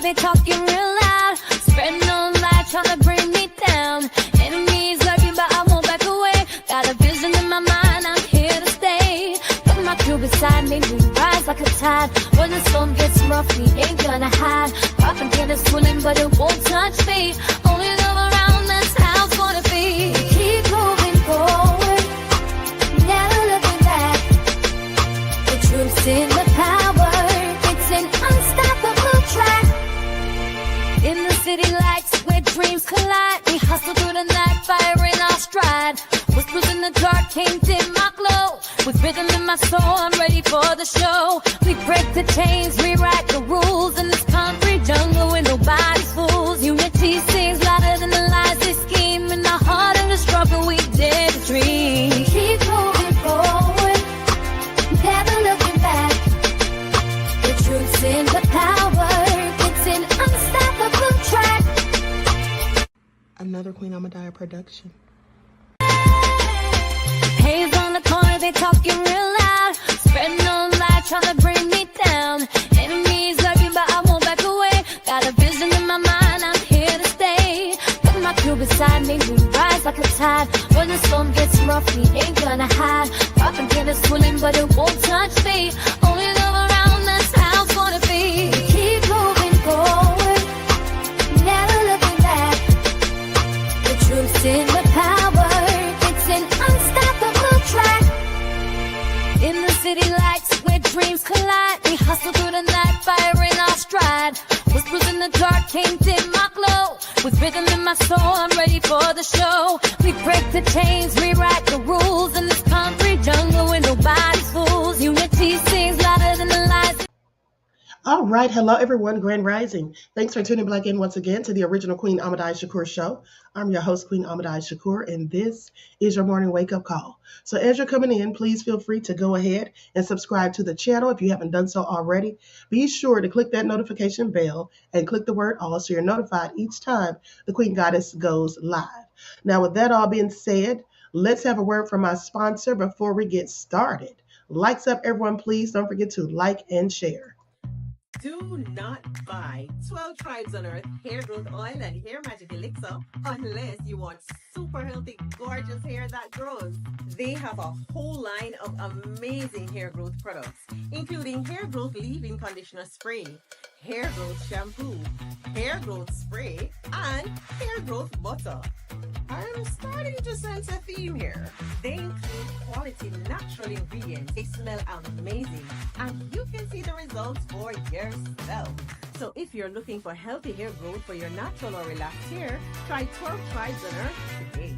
they talking real loud. Spreading on lies, trying to bring me down. Enemies lurking, but I won't back away. Got a vision in my mind, I'm here to stay. Got my crew beside me, we rise like a tide. When the storm gets rough, we ain't gonna hide. Propaganda swirling, but it won't touch me. Only love around, that's how it's gonna be. Keep moving forward, never looking back. The truth's in the power, it's an unstoppable track. In the city lights where dreams collide, we hustle through the night, fire in our stride. Whispers in the dark can't dim my glow. With rhythm in my soul, I'm ready for the show. We break the chains, rewrite the rules. In this concrete jungle where nobody's fools. Unity sings louder than the lies they scheme. In the heart of the struggle, we dare to dream. Keep moving forward, never looking back. The truth's in the power, it's an unstoppable track. Another Queen Ahmadiyyah production. Haze on the corner, they talking real loud. Spreading on lies, trying to bring me down. Enemies lurking, but I won't back away. Got a vision in my mind, I'm here to stay. Got my crew beside me, we rise like a tide. When the storm gets rough, we ain't gonna hide. Propaganda swirling, but it won't touch me. Only love around, that's how it's gonna be. Keep moving forward, never looking back. The truth's in the power, it's an unstoppable track. In the city lights where dreams collide, we hustle through the night, fire in our stride. Whispers in the dark can't dim my glow. With rhythm in my soul, I'm ready for the show. We break the chains, rewrite the rules. In this concrete jungle where nobody's fools. Unity sings louder than the lies. All right. Hello, everyone. Grand Rising. Thanks for tuning back in once again to the original Queen Ahmadiyyah show. I'm your host, Queen Ahmadiyyah, and this is your morning wake-up call. So as you're coming in, please feel free to go ahead and subscribe to the channel if you haven't done so already. Be sure to click that notification bell and click the word all so you're notified each time the Queen Goddess goes live. Now, with that all being said, let's have a word from my sponsor before we get started. Lights up, everyone, please. Don't forget to like and share. Do not buy 12 Tribes on Earth hair growth oil and hair magic elixir unless you want super healthy, gorgeous hair that grows. They have a whole line of amazing hair growth products, including hair growth leave-in conditioner spray, hair growth shampoo, hair growth spray, and hair growth butter. I'm starting to sense a theme here. They include quality natural ingredients. They smell amazing, and you can see the results for yourself. So if you're looking for healthy hair growth for your natural or relaxed hair, try 12 Tribes on Earth today.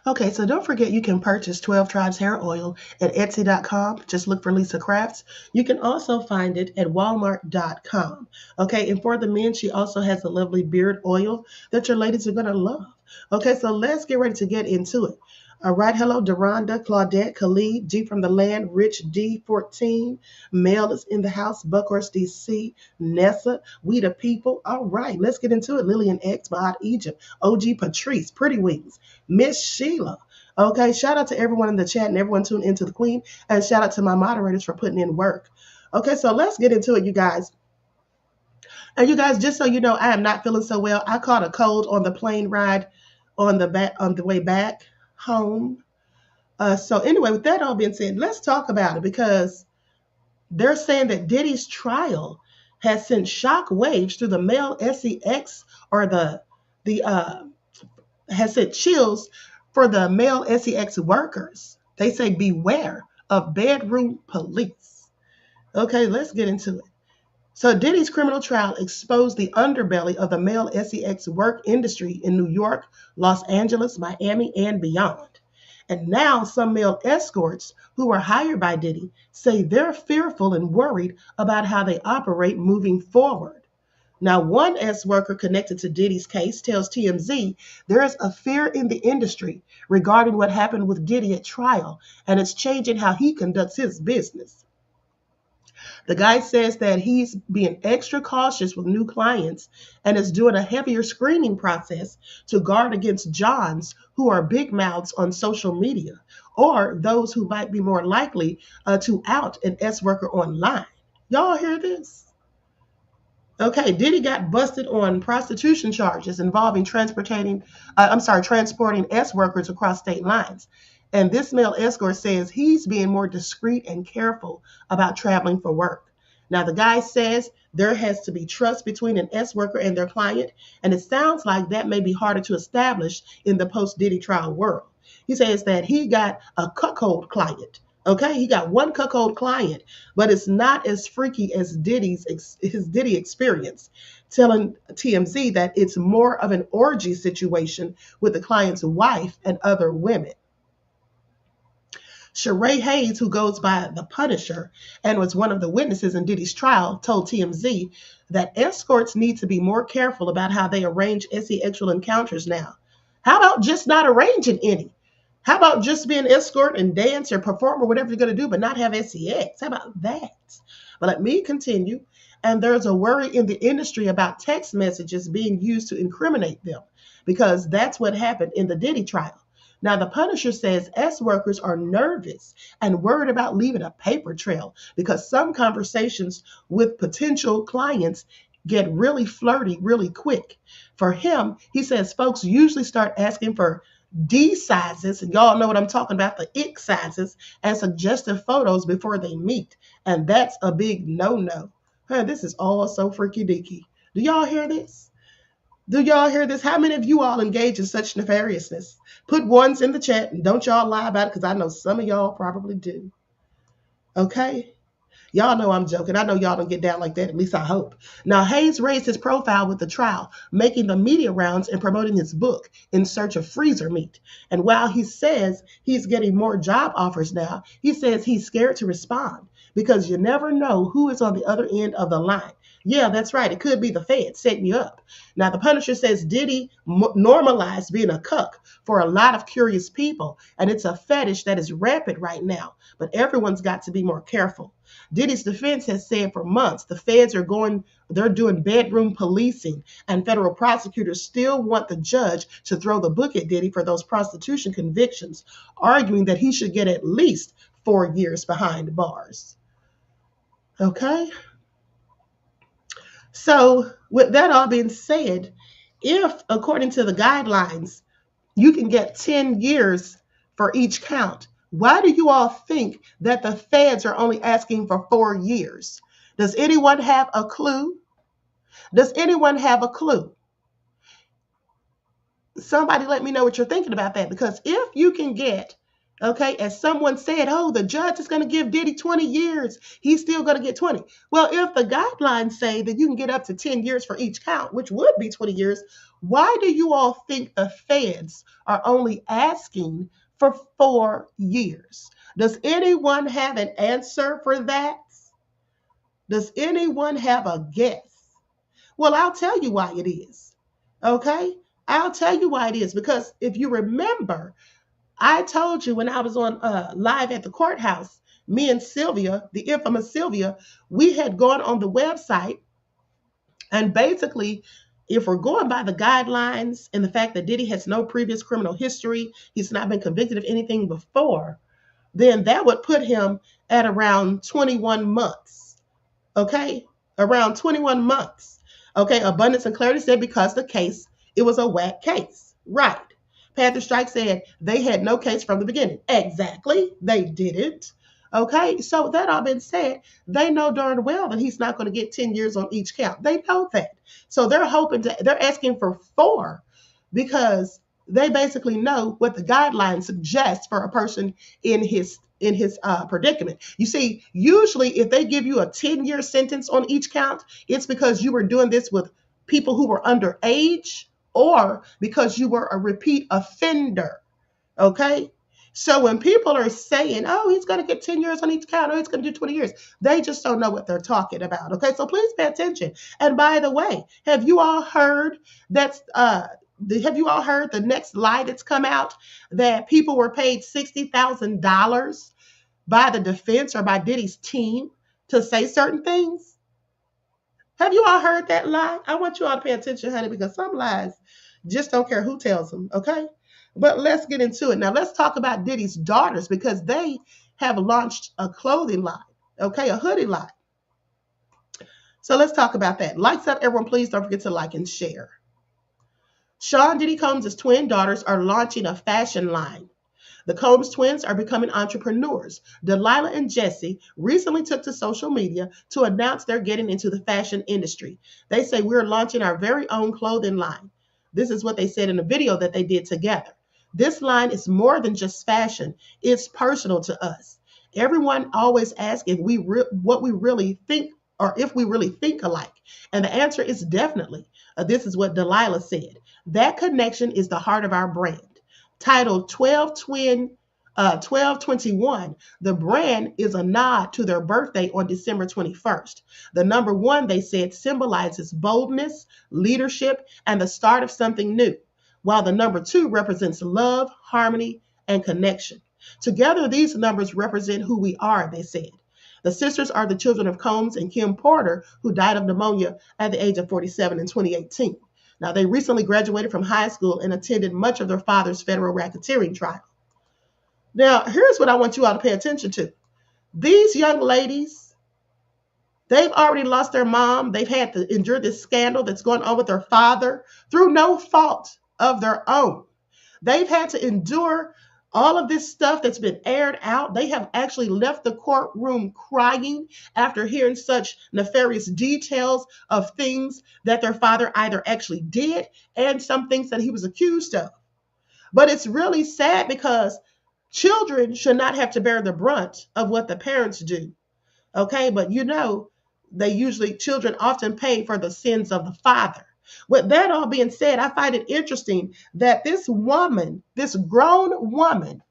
Okay, so don't forget you can purchase 12 Tribes hair oil at Etsy.com. Just look for Lisa Crafts. You can also find it at Walmart.com. Okay, and for the men, she also has a lovely beard oil that your ladies are going to love. Okay, so let's get ready to get into it. All right, hello, Deronda, Claudette, Khalid, G from the land, Rich D14, Mel is in the house, Buckhorst DC, Nessa, We the People. All right, let's get into it. Lillian X, Bahad Egypt, OG Patrice, Pretty Wings, Miss Sheila. Okay, shout out to everyone in the chat and everyone tuned into the Queen, and shout out to my moderators for putting in work. Okay, so let's get into it, you guys. And you guys, just so you know, I am not feeling so well. I caught a cold on the plane ride on the way back home. So anyway, with that all being said, let's talk about it, because they're saying that Diddy's trial has sent shock waves through the male SEX, or has sent chills for the male SEX workers. They say beware of bedroom police. Okay, let's get into it. So Diddy's criminal trial exposed the underbelly of the male SEX work industry in New York, Los Angeles, Miami, and beyond. And now some male escorts who were hired by Diddy say they're fearful and worried about how they operate moving forward. Now, one worker connected to Diddy's case tells TMZ there is a fear in the industry regarding what happened with Diddy at trial, and it's changing how he conducts his business. The guy says that he's being extra cautious with new clients and is doing a heavier screening process to guard against Johns who are big mouths on social media or those who might be more likely to out an S worker online. Y'all hear this? Okay, Diddy got busted on prostitution charges involving transporting S workers across state lines. And this male escort says he's being more discreet and careful about traveling for work. Now, the guy says there has to be trust between an S worker and their client, and it sounds like that may be harder to establish in the post Diddy trial world. He says that he got a cuckold client. Okay, he got one cuckold client, but it's not as freaky as his Diddy experience, telling TMZ that it's more of an orgy situation with the client's wife and other women. Sheree Hayes, who goes by the Punisher and was one of the witnesses in Diddy's trial, told TMZ that escorts need to be more careful about how they arrange sexual encounters now. How about just not arranging any? How about just being an escort and dance or perform or whatever you're going to do, but not have sex? How about that? But let me continue. And there's a worry in the industry about text messages being used to incriminate them, because that's what happened in the Diddy trial. Now, the Punisher says S workers are nervous and worried about leaving a paper trail because some conversations with potential clients get really flirty really quick. For him, he says folks usually start asking for D sizes, and y'all know what I'm talking about, the ick sizes, and suggestive photos before they meet. And that's a big no-no. This is all so freaky deaky. Do y'all hear this? Do y'all hear this? How many of you all engage in such nefariousness? Put ones in the chat and don't y'all lie about it, because I know some of y'all probably do. Okay? Y'all know I'm joking. I know y'all don't get down like that, at least I hope. Now, Hayes raised his profile with the trial, making the media rounds and promoting his book, In Search of Freezer Meat. And while he says he's getting more job offers now, he says he's scared to respond because you never know who is on the other end of the line. Yeah, that's right. It could be the Fed setting you up. Now, the Punisher says Diddy normalized being a cuck for a lot of curious people, and it's a fetish that is rampant right now. But everyone's got to be more careful. Diddy's defense has said for months the feds they're doing bedroom policing, and federal prosecutors still want the judge to throw the book at Diddy for those prostitution convictions, arguing that he should get at least 4 years behind bars. Okay? So, with that all being said, if, according to the guidelines, you can get 10 years for each count, why do you all think that the feds are only asking for 4 years? Does anyone have a clue? Does anyone have a clue? Somebody let me know what you're thinking about that, because if you can get, okay, as someone said, oh, the judge is going to give Diddy 20 years, he's still going to get 20. Well, if the guidelines say that you can get up to 10 years for each count, which would be 20 years, why do you all think the feds are only asking for 4 years? Does anyone have an answer for that? Does anyone have a guess? Well, I'll tell you why it is. Okay? I'll tell you why it is. Because if you remember, I told you when I was on live at the courthouse, me and Sylvia, the infamous Sylvia, we had gone on the website, and basically, if we're going by the guidelines and the fact that Diddy has no previous criminal history, he's not been convicted of anything before, then that would put him at around 21 months. Okay? Around 21 months. Okay? Abundance and Clarity said because it was a whack case. Right. Panther Strike said they had no case from the beginning. Exactly. They didn't. Okay. So that all been said, they know darn well that he's not going to get 10 years on each count. They know that. So they're asking for 4 because they basically know what the guidelines suggest for a person in his predicament. You see, usually if they give you a 10-year sentence on each count, it's because you were doing this with people who were underage, or because you were a repeat offender, okay? So when people are saying, oh, he's going to get 10 years on each count, or he's going to do 20 years, they just don't know what they're talking about, okay? So please pay attention. And by the way, have you all heard the next lie that's come out, that people were paid $60,000 by the defense or by Diddy's team to say certain things. Have you all heard that lie? I want you all to pay attention, honey, because some lies just don't care who tells them, okay? But let's get into it. Now, let's talk about Diddy's daughters because they have launched a clothing line, okay, a hoodie line. So let's talk about that. Lights up, everyone, please don't forget to like and share. Sean Diddy Combs' twin daughters are launching a fashion line. The Combs twins are becoming entrepreneurs. Delilah and Jesse recently took to social media to announce they're getting into the fashion industry. They say we're launching our very own clothing line. This is what they said in a video that they did together. This line is more than just fashion. It's personal to us. Everyone always asks if what we really think or if we really think alike. And the answer is definitely. This is what Delilah said. That connection is the heart of our brand. Titled 1221, the brand is a nod to their birthday on December 21st. The number 1, they said, symbolizes boldness, leadership, and the start of something new, while the number 2 represents love, harmony, and connection. Together, these numbers represent who we are, they said. The sisters are the children of Combs and Kim Porter, who died of pneumonia at the age of 47 in 2018. Now, they recently graduated from high school and attended much of their father's federal racketeering trial. Now, here's what I want you all to pay attention to. These young ladies, they've already lost their mom. They've had to endure this scandal that's going on with their father through no fault of their own. They've had to endure all of this stuff that's been aired out. They have actually left the courtroom crying after hearing such nefarious details of things that their father either actually did and some things that he was accused of. But it's really sad because children should not have to bear the brunt of what the parents do. Okay, but children often pay for the sins of the father. With that all being said, I find it interesting that this woman, this grown woman,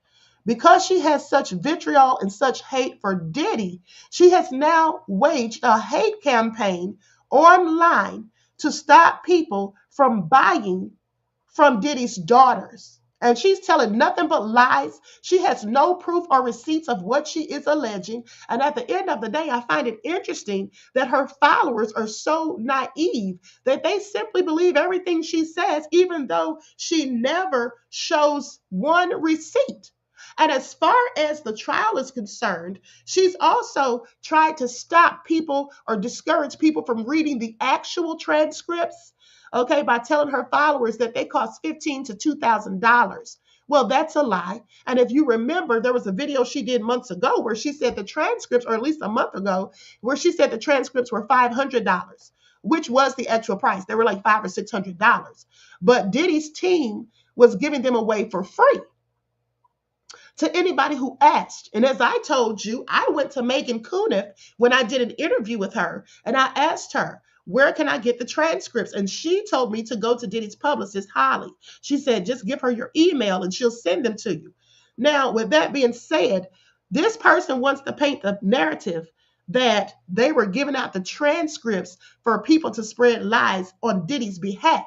because she has such vitriol and such hate for Diddy, she has now waged a hate campaign online to stop people from buying from Diddy's daughters. And she's telling nothing but lies. She has no proof or receipts of what she is alleging. And at the end of the day, I find it interesting that her followers are so naive that they simply believe everything she says, even though she never shows one receipt. And as far as the trial is concerned, she's also tried to stop people or discourage people from reading the actual transcripts, okay, by telling her followers that they cost $1,500 to $2,000. Well, that's a lie. And if you remember, there was a video she did months ago where she said the transcripts, or at least a month ago, where she said the transcripts were $500, which was the actual price. They were like $500 or $600. But Diddy's team was giving them away for free to anybody who asked. And as I told you, I went to Megan Kuniff when I did an interview with her, and I asked her, where can I get the transcripts? And she told me to go to Diddy's publicist, Holly. She said, just give her your email and she'll send them to you. Now, with that being said, this person wants to paint the narrative that they were giving out the transcripts for people to spread lies on Diddy's behalf.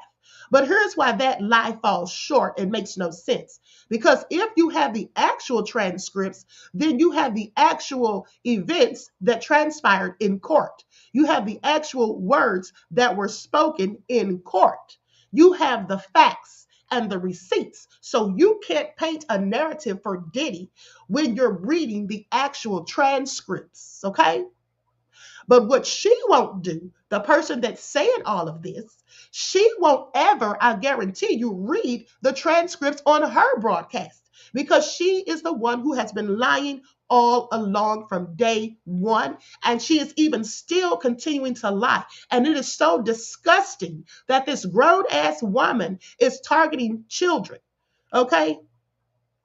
But here's why that lie falls short and makes no sense. Because if you have the actual transcripts, then you have the actual events that transpired in court. You have the actual words that were spoken in court. You have the facts and the receipts. So you can't paint a narrative for Diddy when you're reading the actual transcripts, okay? But what she won't do, the person that's saying all of this, she won't ever, I guarantee you, read the transcripts on her broadcast because she is the one who has been lying all along from day one. And she is even still continuing to lie. And it is so disgusting that this grown-ass woman is targeting children, okay?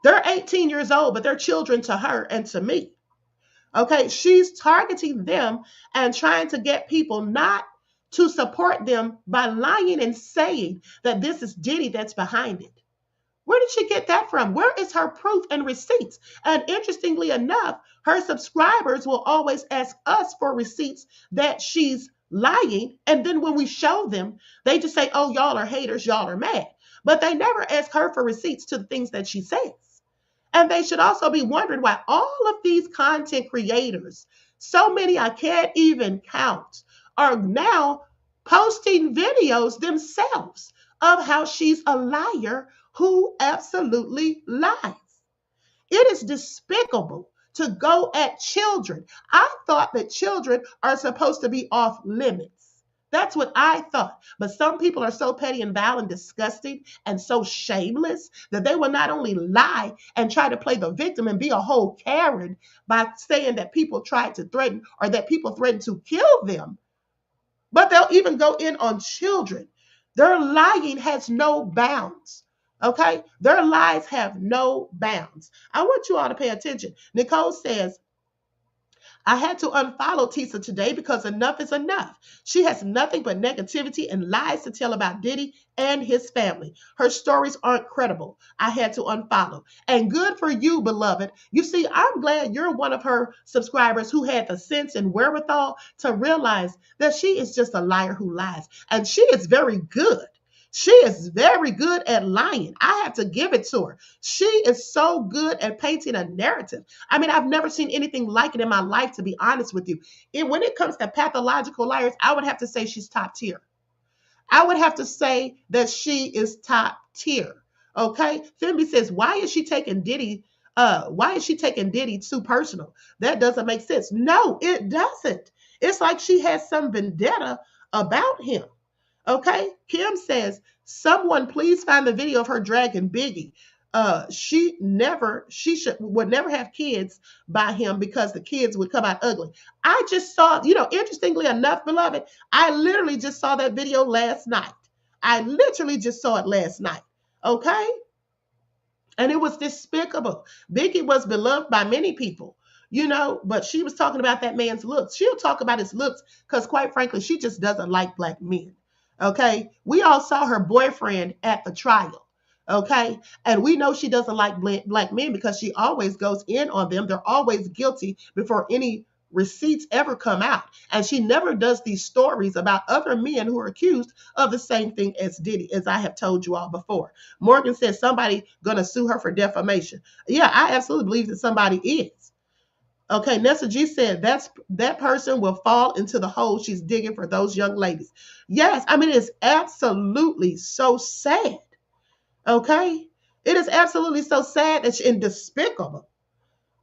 They're 18 years old, but they're children to her and to me. Okay, she's targeting them and trying to get people not to support them by lying and saying that this is Diddy that's behind it. Where did she get that from? Where is her proof and receipts? And interestingly enough, her subscribers will always ask us for receipts that she's lying. And then when we show them, they just say, oh, y'all are haters, y'all are mad. But they never ask her for receipts to the things that she says. And they should also be wondering why all of these content creators, so many I can't even count, are now posting videos themselves of how she's a liar who absolutely lies. It is despicable to go at children. I thought that children are supposed to be off limits. That's what I thought. But some people are so petty and vile and disgusting and so shameless that they will not only lie and try to play the victim and be a whole Karen by saying that people tried to threaten or that people threatened to kill them, but they'll even go in on children. Their lying has no bounds. Okay? Their lies have no bounds. I want you all to pay attention. Nicole says, I had to unfollow Tissa today because enough is enough. She has nothing but negativity and lies to tell about Diddy and his family. Her stories aren't credible. I had to unfollow. And good for you, beloved. You see, I'm glad you're one of her subscribers who had the sense and wherewithal to realize that she is just a liar who lies. And she is very good. She is very good at lying. I have to give it to her. She is so good at painting a narrative. I mean, I've never seen anything like it in my life, to be honest with you. When it comes to pathological liars, I would have to say she's top tier. I would have to say that she is top tier. Okay. Fimby says, why is she taking Diddy? Why is she taking Diddy too personal? That doesn't make sense. No, it doesn't. It's like she has some vendetta about him. Okay. Kim says, someone please find the video of her dragging Biggie. Would never have kids by him because the kids would come out ugly. I just saw, interestingly enough, beloved, I literally just saw that video last night. I literally just saw it last night. Okay. And it was despicable. Biggie was beloved by many people, but she was talking about that man's looks. She'll talk about his looks because, quite frankly, she just doesn't like black men. Okay. We all saw her boyfriend at the trial. Okay. And we know she doesn't like black men because she always goes in on them. They're always guilty before any receipts ever come out. And she never does these stories about other men who are accused of the same thing as Diddy, as I have told you all before. Morgan says somebody going to sue her for defamation. Yeah, I absolutely believe that somebody is. Okay, Nessa G said that person will fall into the hole she's digging for those young ladies. Yes, I mean, it's absolutely so sad. Okay? It is absolutely so sad and despicable.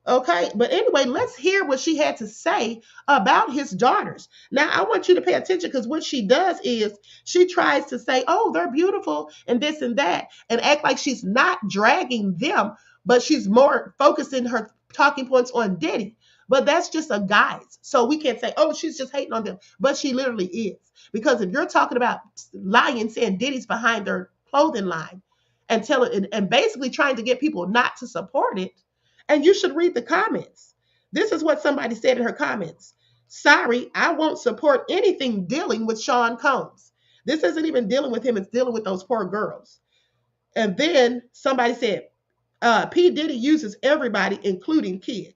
Okay? But anyway, let's hear what she had to say about his daughters. Now, I want you to pay attention because what she does is she tries to say, oh, they're beautiful and this and that, and act like she's not dragging them, but she's more focusing her talking points on Diddy. But that's just a guise. So we can't say, oh, she's just hating on them. But she literally is. Because if you're talking about lying, saying Diddy's behind their clothing line and basically trying to get people not to support it, and you should read the comments. This is what somebody said in her comments. Sorry, I won't support anything dealing with Sean Combs. This isn't even dealing with him. It's dealing with those poor girls. And then somebody said, P. Diddy uses everybody, including kids.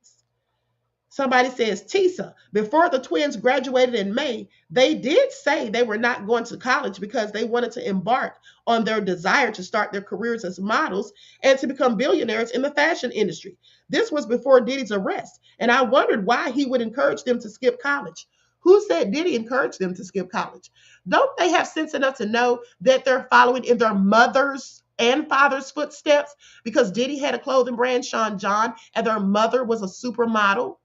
Somebody says, Tissa, before the twins graduated in May, they did say they were not going to college because they wanted to embark on their desire to start their careers as models and to become billionaires in the fashion industry. This was before Diddy's arrest, and I wondered why he would encourage them to skip college. Who said Diddy encouraged them to skip college? Don't they have sense enough to know that they're following in their mother's and father's footsteps? Because Diddy had a clothing brand, Sean John, and their mother was a supermodel.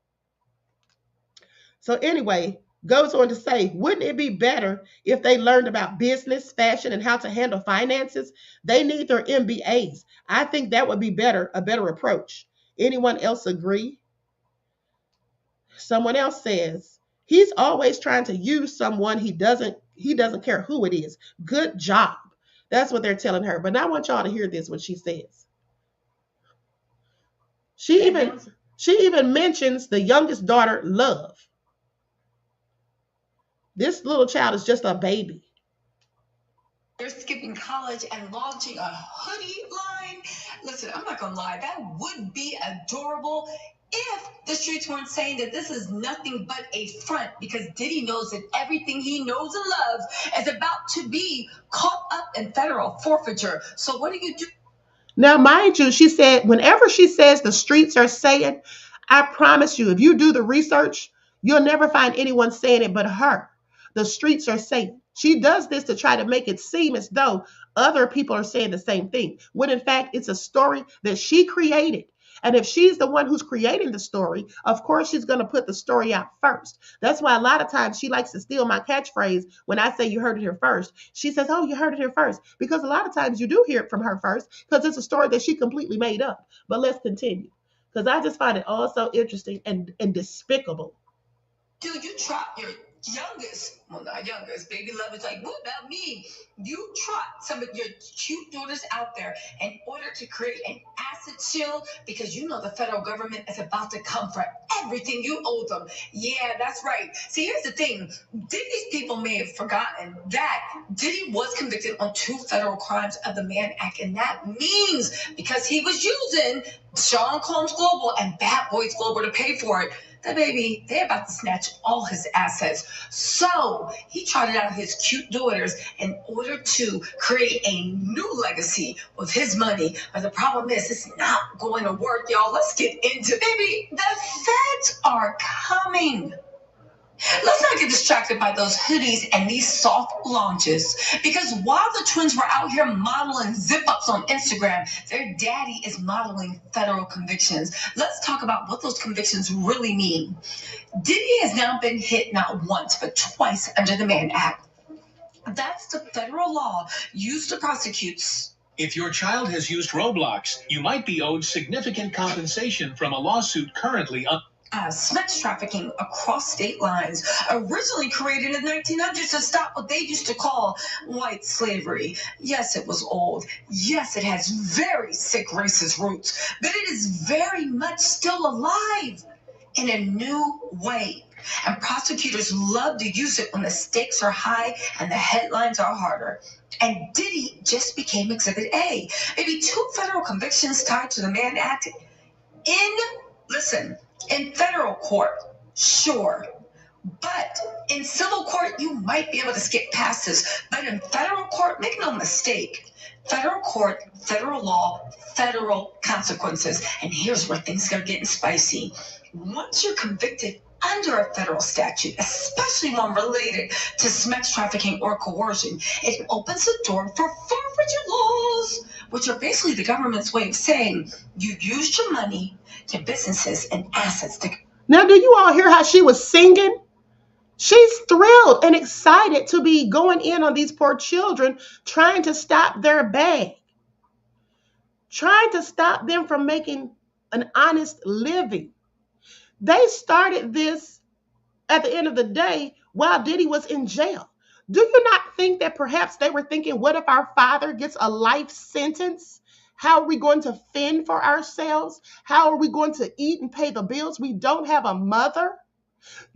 So anyway, goes on to say, wouldn't it be better if they learned about business, fashion, and how to handle finances? They need their MBAs. I think that would be a better approach. Anyone else agree? Someone else says, he's always trying to use someone he doesn't care who it is. Good job. That's what they're telling her. But I want y'all to hear this, what she says. She even mentions the youngest daughter, Love. This little child is just a baby. They're skipping college and launching a hoodie line. Listen, I'm not gonna lie, that would be adorable if the streets weren't saying that this is nothing but a front, because Diddy knows that everything he knows and loves is about to be caught up in federal forfeiture. So what do you do? Now, mind you, she said, whenever she says the streets are saying, I promise you, if you do the research, you'll never find anyone saying it but her. The streets are saying. She does this to try to make it seem as though other people are saying the same thing, when in fact it's a story that she created. And if she's the one who's creating the story, of course she's going to put the story out first. That's why a lot of times she likes to steal my catchphrase when I say you heard it here first. She says, oh, you heard it here first. Because a lot of times you do hear it from her first because it's a story that she completely made up. But let's continue because I just find it all so interesting and despicable. Dude, you trot your youngest, well, not youngest, baby love is like, what about me? You trot some of your cute daughters out there in order to create an asset shield because you know the federal government is about to come for everything you owe them. Yeah, that's right. See, here's the thing. Diddy's people may have forgotten that Diddy was convicted on 2 federal crimes of the Mann Act, and that means because he was using Sean Combs Global and Bad Boys Global to pay for it, that baby, they're about to snatch all his assets. So he trotted out his cute daughters in order to create a new legacy with his money. But the problem is, it's not going to work, y'all. Let's get into it. Baby, the feds are coming. Let's not get distracted by those hoodies and these soft launches, because while the twins were out here modeling zip-ups on Instagram, their daddy is modeling federal convictions. Let's talk about what those convictions really mean. Diddy has now been hit not once but twice under the Mann Act. That's the federal law used to prosecute. If your child has used Roblox, you might be owed significant compensation from a lawsuit currently sex trafficking across state lines, originally created in the 1900s to stop what they used to call white slavery. Yes, it was old. Yes, it has very sick racist roots, but it is very much still alive in a new way. And prosecutors love to use it when the stakes are high and the headlines are harder. And Diddy just became Exhibit A. Maybe 2 federal convictions tied to the Mann Act in federal court, sure. But in civil court, you might be able to skip past this. But in federal court, make no mistake, federal court, federal law, federal consequences. And here's where things are getting spicy. Once you're convicted under a federal statute, especially one related to sex trafficking or coercion, it opens the door for forfeiture laws, which are basically the government's way of saying you used your money to businesses and assets. Now, do you all hear how she was singing? She's thrilled and excited to be going in on these poor children, trying to stop their bag, trying to stop them from making an honest living. They started this at the end of the day while Diddy was in jail. Do you not think that perhaps they were thinking, what if our father gets a life sentence? How are we going to fend for ourselves? How are we going to eat and pay the bills? We don't have a mother.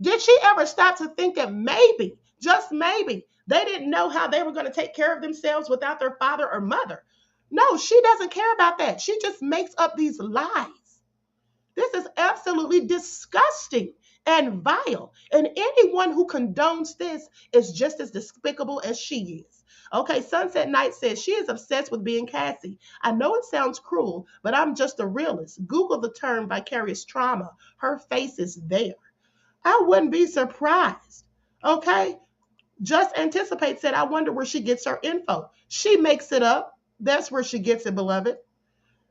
Did she ever stop to think that maybe, just maybe, they didn't know how they were going to take care of themselves without their father or mother? No, she doesn't care about that. She just makes up these lies. This is absolutely disgusting and vile. And anyone who condones this is just as despicable as she is. Okay, Sunset Knight says she is obsessed with being Cassie. I know it sounds cruel, but I'm just a realist. Google the term vicarious trauma. Her face is there. I wouldn't be surprised. Okay, Just Anticipate said, I wonder where she gets her info. She makes it up. That's where she gets it, beloved.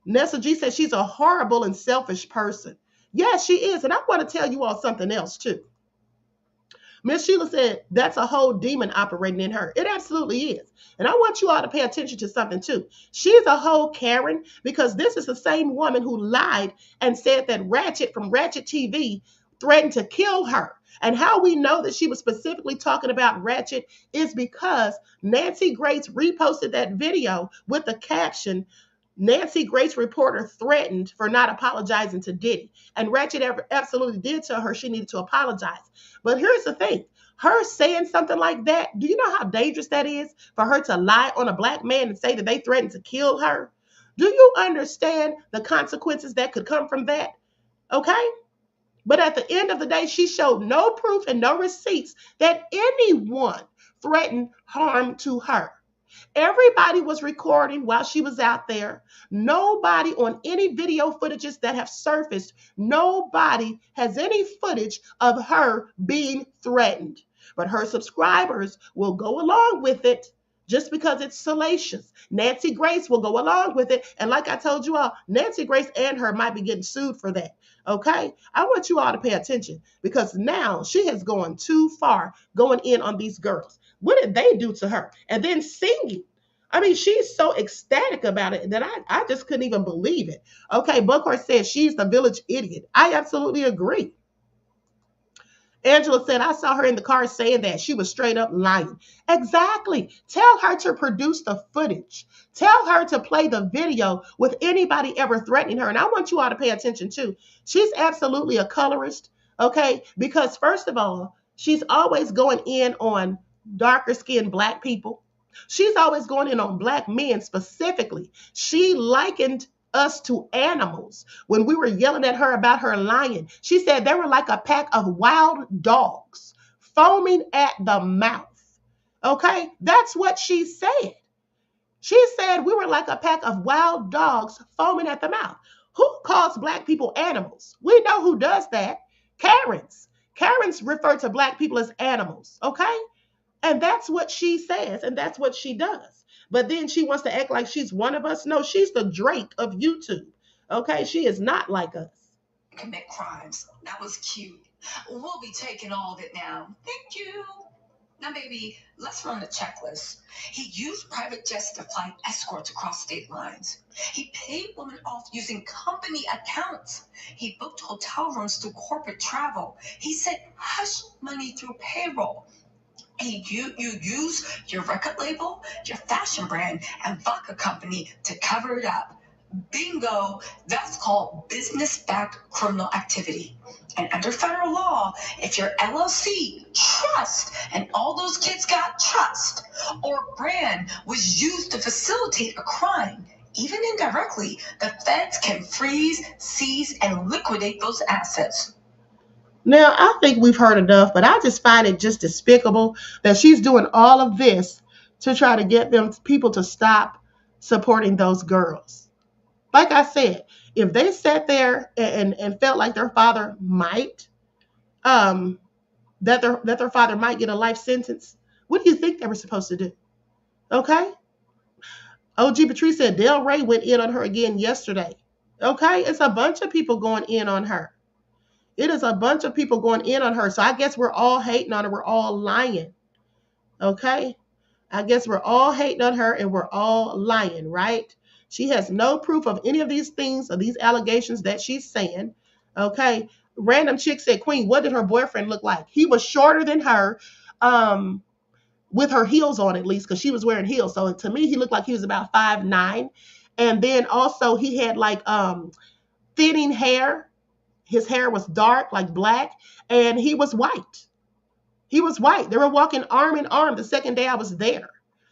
Nessa G said she's a horrible and selfish person. Yes, she is. And I want to tell you all something else too. Miss Sheila said that's a whole demon operating in her. It absolutely is. And I want you all to pay attention to something too. She's a whole Karen because this is the same woman who lied and said that Ratchet from Ratchet TV threatened to kill her. And how we know that she was specifically talking about Ratchet is because Nancy Grace reposted that video with the caption, Nancy Grace reporter threatened for not apologizing to Diddy. And Ratchet absolutely did tell her she needed to apologize. But here's the thing. Her saying something like that, do you know how dangerous that is for her to lie on a black man and say that they threatened to kill her? Do you understand the consequences that could come from that? Okay? But at the end of the day, she showed no proof and no receipts that anyone threatened harm to her. Everybody was recording while she was out there. Nobody on any video footages that have surfaced, nobody has any footage of her being threatened. But her subscribers will go along with it just because it's salacious. Nancy Grace will go along with it. And like I told you all, Nancy Grace and her might be getting sued for that. Okay? I want you all to pay attention because now she has gone too far going in on these girls. What did they do to her? And then singing. I mean, she's so ecstatic about it that I just couldn't even believe it. Okay, Buckhorst says she's the village idiot. I absolutely agree. Angela said, I saw her in the car saying that. She was straight up lying. Exactly. Tell her to produce the footage. Tell her to play the video with anybody ever threatening her. And I want you all to pay attention too. She's absolutely a colorist, okay? Because first of all, she's always going in on darker skinned Black people. She's always going in on Black men specifically. She likened us to animals when we were yelling at her about her lying. She said they were like a pack of wild dogs foaming at the mouth. Okay, that's what she said. She said we were like a pack of wild dogs foaming at the mouth. Who calls Black people animals? We know who does that. Karens. Karens refer to Black people as animals. Okay, and that's what she says, and that's what she does. But then she wants to act like she's one of us. No, she's the Drake of YouTube. Okay, she is not like us. Commit crimes. That was cute. We'll be taking all of it now. Thank you. Now, baby, let's run the checklist. He used private jets to fly escorts across state lines. He paid women off using company accounts. He booked hotel rooms through corporate travel. He sent hush money through payroll. You use your record label, your fashion brand, and vodka company to cover it up. Bingo, that's called business-backed criminal activity. And under federal law, if your LLC, trust, and all those kids got trust, or brand was used to facilitate a crime, even indirectly, the feds can freeze, seize, and liquidate those assets. Now, I think we've heard enough, but I just find it just despicable that she's doing all of this to try to get them people to stop supporting those girls. Like I said, if they sat there and felt like their father might, that their father might get a life sentence, what do you think they were supposed to do? Okay? OG Patrice said Del Rey went in on her again yesterday. Okay? It's a bunch of people going in on her. It is a bunch of people going in on her. So I guess we're all hating on her. We're all lying. Okay? I guess we're all hating on her and we're all lying, right? She has no proof of any of these things or these allegations that she's saying. Okay? Random chick said, Queen, what did her boyfriend look like? He was shorter than her, with her heels on at least, because she was wearing heels. So to me, he looked like he was about 5'9". And then also he had like thinning hair. His hair was dark, like black, and he was white. He was white. They were walking arm in arm the second day I was there.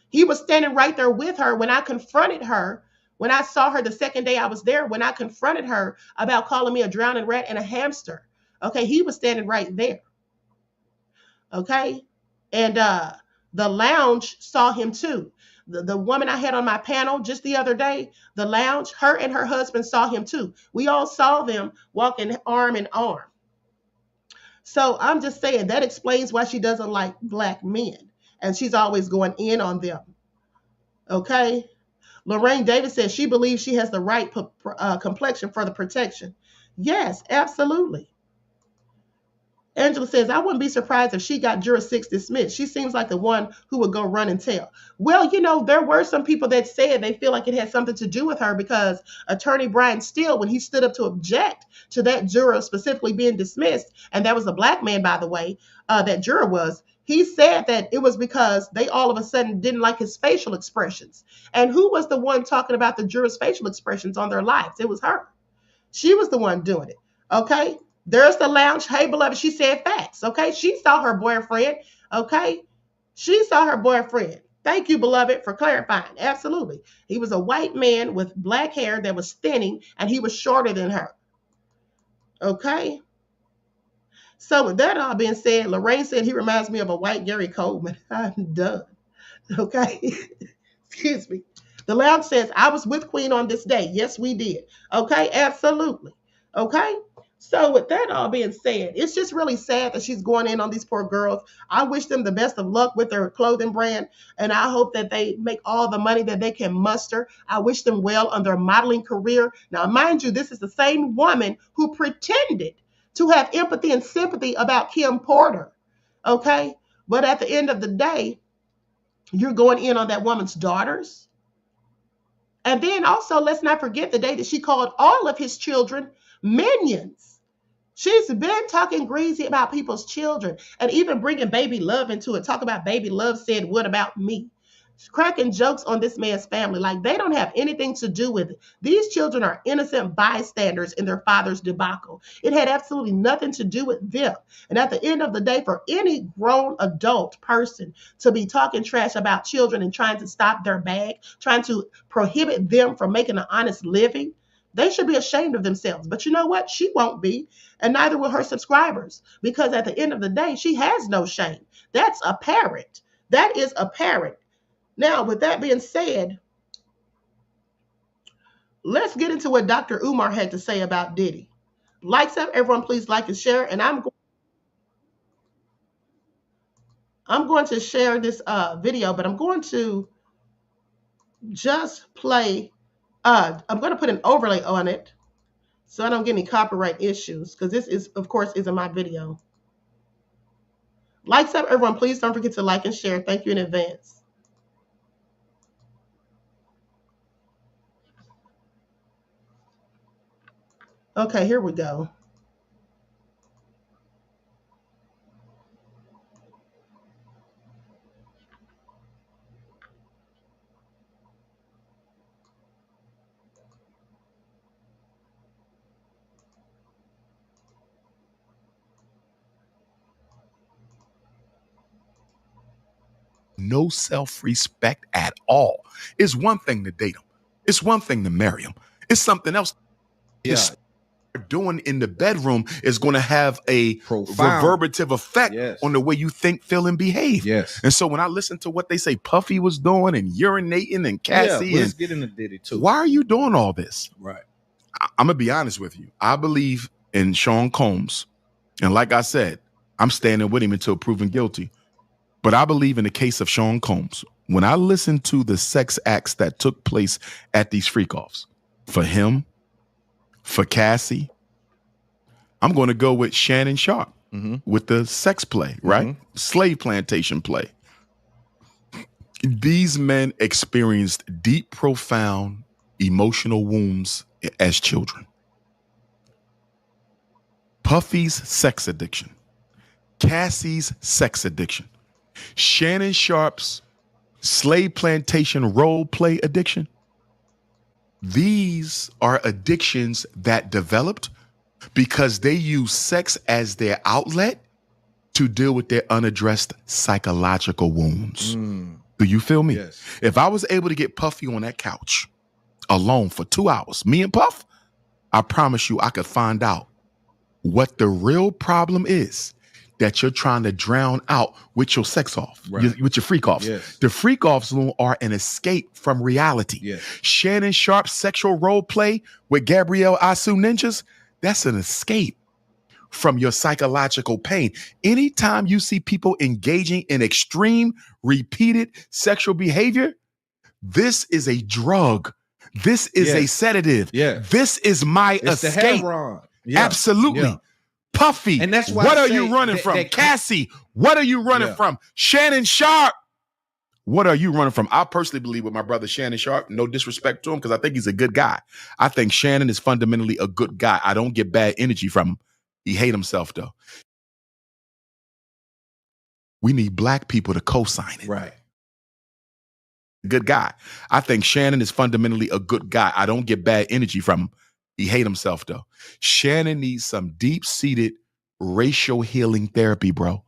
He was standing right there with her when I confronted her, when I saw her the second day I was there, when I confronted her about calling me a drowning rat and a hamster. Okay, he was standing right there. Okay, and the lounge saw him too. The woman I had on my panel just the other day, the lounge, her and her husband saw him too. We all saw them walking arm in arm. So I'm just saying that explains why she doesn't like Black men. And she's always going in on them. Okay? Lorraine Davis says she believes she has the right complexion for the protection. Yes, absolutely. Angela says, I wouldn't be surprised if she got Juror 6 dismissed. She seems like the one who would go run and tell. Well, you know, there were some people that said they feel like it had something to do with her because Attorney Brian Steele, when he stood up to object to that juror specifically being dismissed, and that was a Black man, by the way, that juror was, he said that it was because they all of a sudden didn't like his facial expressions. And who was the one talking about the jurors' facial expressions on their lives? It was her. She was the one doing it. Okay? There's the lounge. Hey, beloved, she said facts. Okay? She saw her boyfriend. Okay? She saw her boyfriend. Thank you, beloved, for clarifying. Absolutely. He was a white man with black hair that was thinning, and he was shorter than her. Okay? So with that all being said, Lorraine said he reminds me of a white Gary Coleman. I'm done. Okay? Excuse me. The lounge says, I was with Queen on this day. Yes, we did. Okay, absolutely. Okay. So with that all being said, it's just really sad that she's going in on these poor girls. I wish them the best of luck with their clothing brand, and I hope that they make all the money that they can muster. I wish them well on their modeling career. Now, mind you, this is the same woman who pretended to have empathy and sympathy about Kim Porter. Okay. But at the end of the day, you're going in on that woman's daughters. And then also, let's not forget the day that she called all of his children minions. She's been talking greasy about people's children and even bringing baby love into it. Talk about baby love said, what about me? Cracking jokes on this man's family like they don't have anything to do with it. These children are innocent bystanders in their father's debacle. It had absolutely nothing to do with them. And at the end of the day, for any grown adult person to be talking trash about children and trying to stop their bag, trying to prohibit them from making an honest living, they should be ashamed of themselves. But you know what? She won't be, and neither will her subscribers, because at the end of the day, she has no shame. That's apparent. That is apparent. Now, with that being said, let's get into what Dr. Umar had to say about Diddy. Lights up, everyone, please like and share. And I'm going to share this video, but I'm going to just play. I'm going to put an overlay on it so I don't get any copyright issues, because this is, of course, isn't my video. Lights up, everyone, please don't forget to like and share. Thank you in advance. Okay, here we go. No self-respect at all. It's one thing to date them. It's one thing to marry them. It's something else. Yeah. Doing in the bedroom is going to have a Profound reverberative effect Yes. on the way you think, feel, and behave. Yes. And so when I listen to what they say Puffy was doing and urinating and Cassie, let's and get into Diddy too. why are you doing all this? Right. I'm going to be honest with you. I believe in Sean Combs. And like I said, I'm standing with him until proven guilty. But I believe in the case of Sean Combs, when I listen to the sex acts that took place at these freak-offs, for him, for Cassie, I'm going to go with Shannon Sharp with the sex play, right? Slave plantation play. These men experienced deep, profound emotional wounds as children. Puffy's sex addiction, Cassie's sex addiction, Shannon Sharp's slave plantation role play addiction. These are addictions that developed because they use sex as their outlet to deal with their unaddressed psychological wounds. Do you feel me? Yes. If I was able to get Puffy on that couch alone for 2 hours, me and Puff, I promise you I could find out what the real problem is that you're trying to drown out with your sex off, Right. with your freak offs. Yes. The freak offs are an escape from reality. Yes. Shannon Sharp's sexual role play with Gabrielle Asu Ninjas, that's an escape from your psychological pain. Anytime you see people engaging in extreme, repeated sexual behavior, this is a drug. This is a Yes. sedative. Yeah. This is my It's the escape. heroin. Yeah. Absolutely. Yeah. Puffy, And that's why what I are say you running that- from? that- Cassie, what are you running Yeah. from? Shannon Sharp, what are you running from? I personally believe with my brother Shannon Sharp, no disrespect to him, because I think he's a good guy. I think Shannon is fundamentally a good guy. I don't get bad energy from him. He hate himself, though. We need black people to co-sign it. Right. Good guy. I think Shannon is fundamentally a good guy. I don't get bad energy from him. He hate himself, though. Shannon needs some deep-seated racial healing therapy, bro.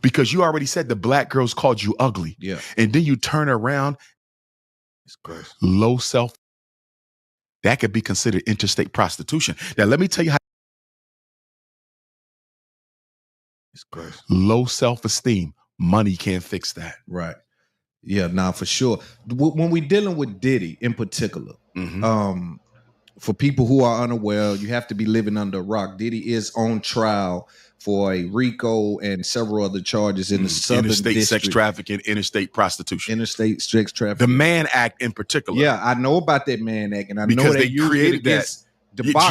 Because you already said the black girls called you ugly. Yeah. And then you turn around, It's gross. low self. That could be considered interstate prostitution. Now, let me tell you how It's gross. low self-esteem, money can't fix that. Right. Yeah, nah, for sure. When we dealing with Diddy in particular, for people who are unaware, you have to be living under a rock. Diddy is on trial for a RICO and several other charges in the Southern interstate District. sex trafficking, interstate prostitution, interstate sex trafficking. the Mann Act in particular. Yeah, I know about that Mann Act, and I Because know they created that.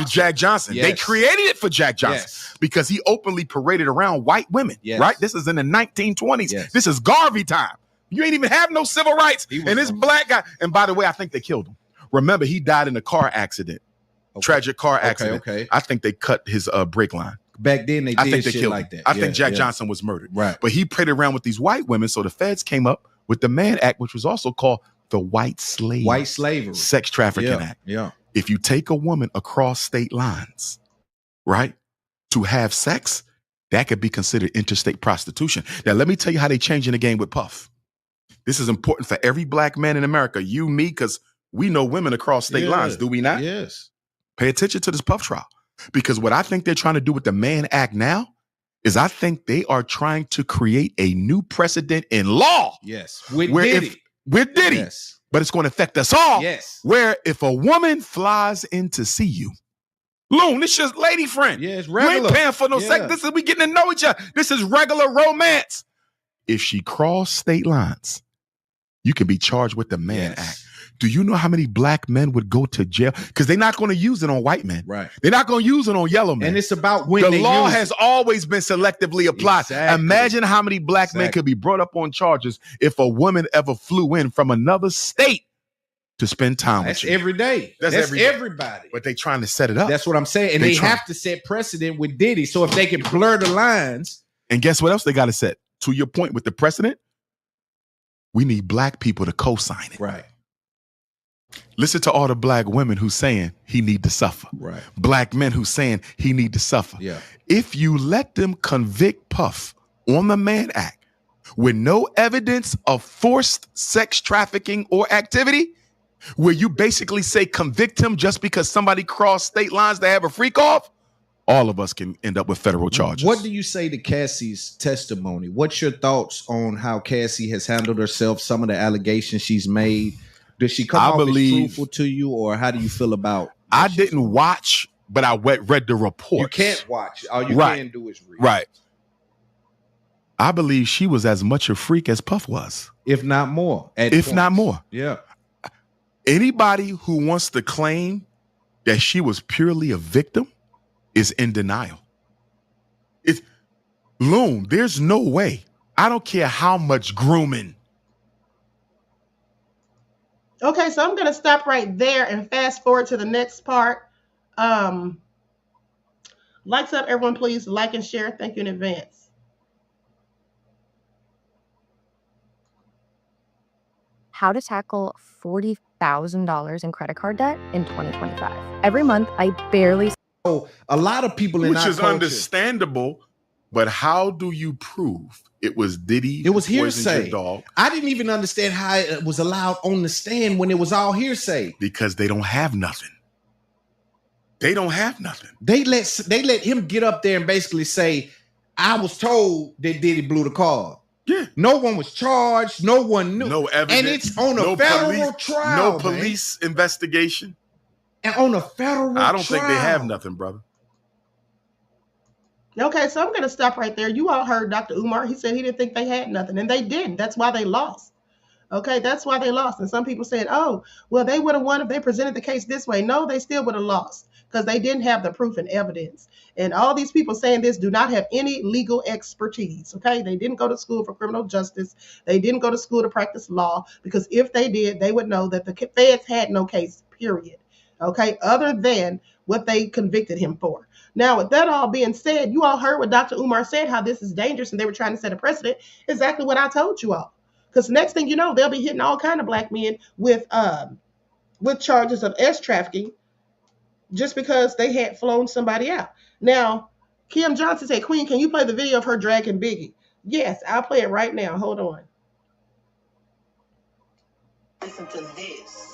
Jack Johnson. Yes. They created it for Jack Johnson because he openly paraded around white women. Right? This is in the 1920s. This is Garvey time. You ain't even have no civil rights. And this black guy, and by the way, I think they killed him. Remember, he died in a car accident. Tragic car accident. I think they cut his brake line. Back then, they did shit like that. I think Jack Johnson was murdered. Right. But he paraded around with these white women, so the feds came up with the Mann Act, which was also called the White Slavery Sex Trafficking Act. Yeah. If you take a woman across state lines, right, to have sex, that could be considered interstate prostitution. Now, let me tell you how they changing the game with Puff. This is important for every black man in America, you, me, because we know women across state lines, do we not? Yes. Pay attention to this Puff trial. Because what I think they're trying to do with the Mann Act now is I think they are trying to create a new precedent in law. Yes. With Diddy. With Diddy. Yes. But it's going to affect us all. Yes. Where if a woman flies in to see you, Loon, this is lady friend. Yeah, it's You regular. ain't paying for no sex. This is we getting to know each other. This is regular romance. If she crossed state lines, you can be charged with the Mann Act. Do you know how many black men would go to jail? Because they're not going to use it on white men. Right. They're not going to use it on yellow men. And it's about when the law has always been selectively applied. Exactly. Imagine how many black men could be brought up on charges if a woman ever flew in from another state to spend time with you. Every day. That's everybody. But they trying to set it up. That's what I'm saying. And they have to set precedent with Diddy. So if they can blur the lines. And guess what else they got to set? To your point with the precedent, we need black people to co-sign it. Right. Listen to all the black women who's saying he need to suffer. Right. Black men who's saying he need to suffer. Yeah. If you let them convict Puff on the Mann Act with no evidence of forced sex trafficking or activity, where you basically say convict him just because somebody crossed state lines to have a freak off, all of us can end up with federal charges. What do you say to Cassie's testimony? What's your thoughts on how Cassie has handled herself, some of the allegations she's made? Does she come off as truthful to you, or how do you feel about? I didn't watch, but I read the reports. You can't watch. All you can do is read. Right. I believe she was as much a freak as Puff was. If not more. Not more. Yeah. Anybody who wants to claim that she was purely a victim is in denial. Loon, there's no way. I don't care how much grooming. Okay, so I'm going to stop right there and fast forward to the next part. Likes up, everyone, please like and share. Thank you in advance. How to tackle $40,000 in credit card debt in 2025. Every month, I barely. Oh, a lot of people in Which our is culture, understandable, but how do you prove it was Diddy? It was who poisoned hearsay. your dog? I didn't even understand how it was allowed on the stand when it was all hearsay. Because they don't have nothing. They don't have nothing. They let him get up there and basically say, I was told that Diddy blew the car. Yeah. No one was charged. No one knew. No evidence. And it's on a federal trial. No police investigation. And on a federal I don't trial. think they have nothing, brother. Okay, so I'm going to stop right there. You all heard Dr. Umar. He said he didn't think they had nothing, and they didn't. That's why they lost. Okay, that's why they lost. And some people said, oh, well, they would have won if they presented the case this way. No, they still would have lost because they didn't have the proof and evidence. And all these people saying this do not have any legal expertise. Okay, they didn't go to school for criminal justice. They didn't go to school to practice law, because if they did, they would know that the feds had no case, period. Okay, other than what they convicted him for. Now, with that all being said, you all heard what Dr. Umar said, how this is dangerous, and they were trying to set a precedent. Exactly what I told you all. Because next thing you know, they'll be hitting all kind of black men with charges of S trafficking just because they had flown somebody out. Now, Kim Johnson said, Queen, can you play the video of her dragging Biggie? Yes, I'll play it right now. Hold on. Listen to this.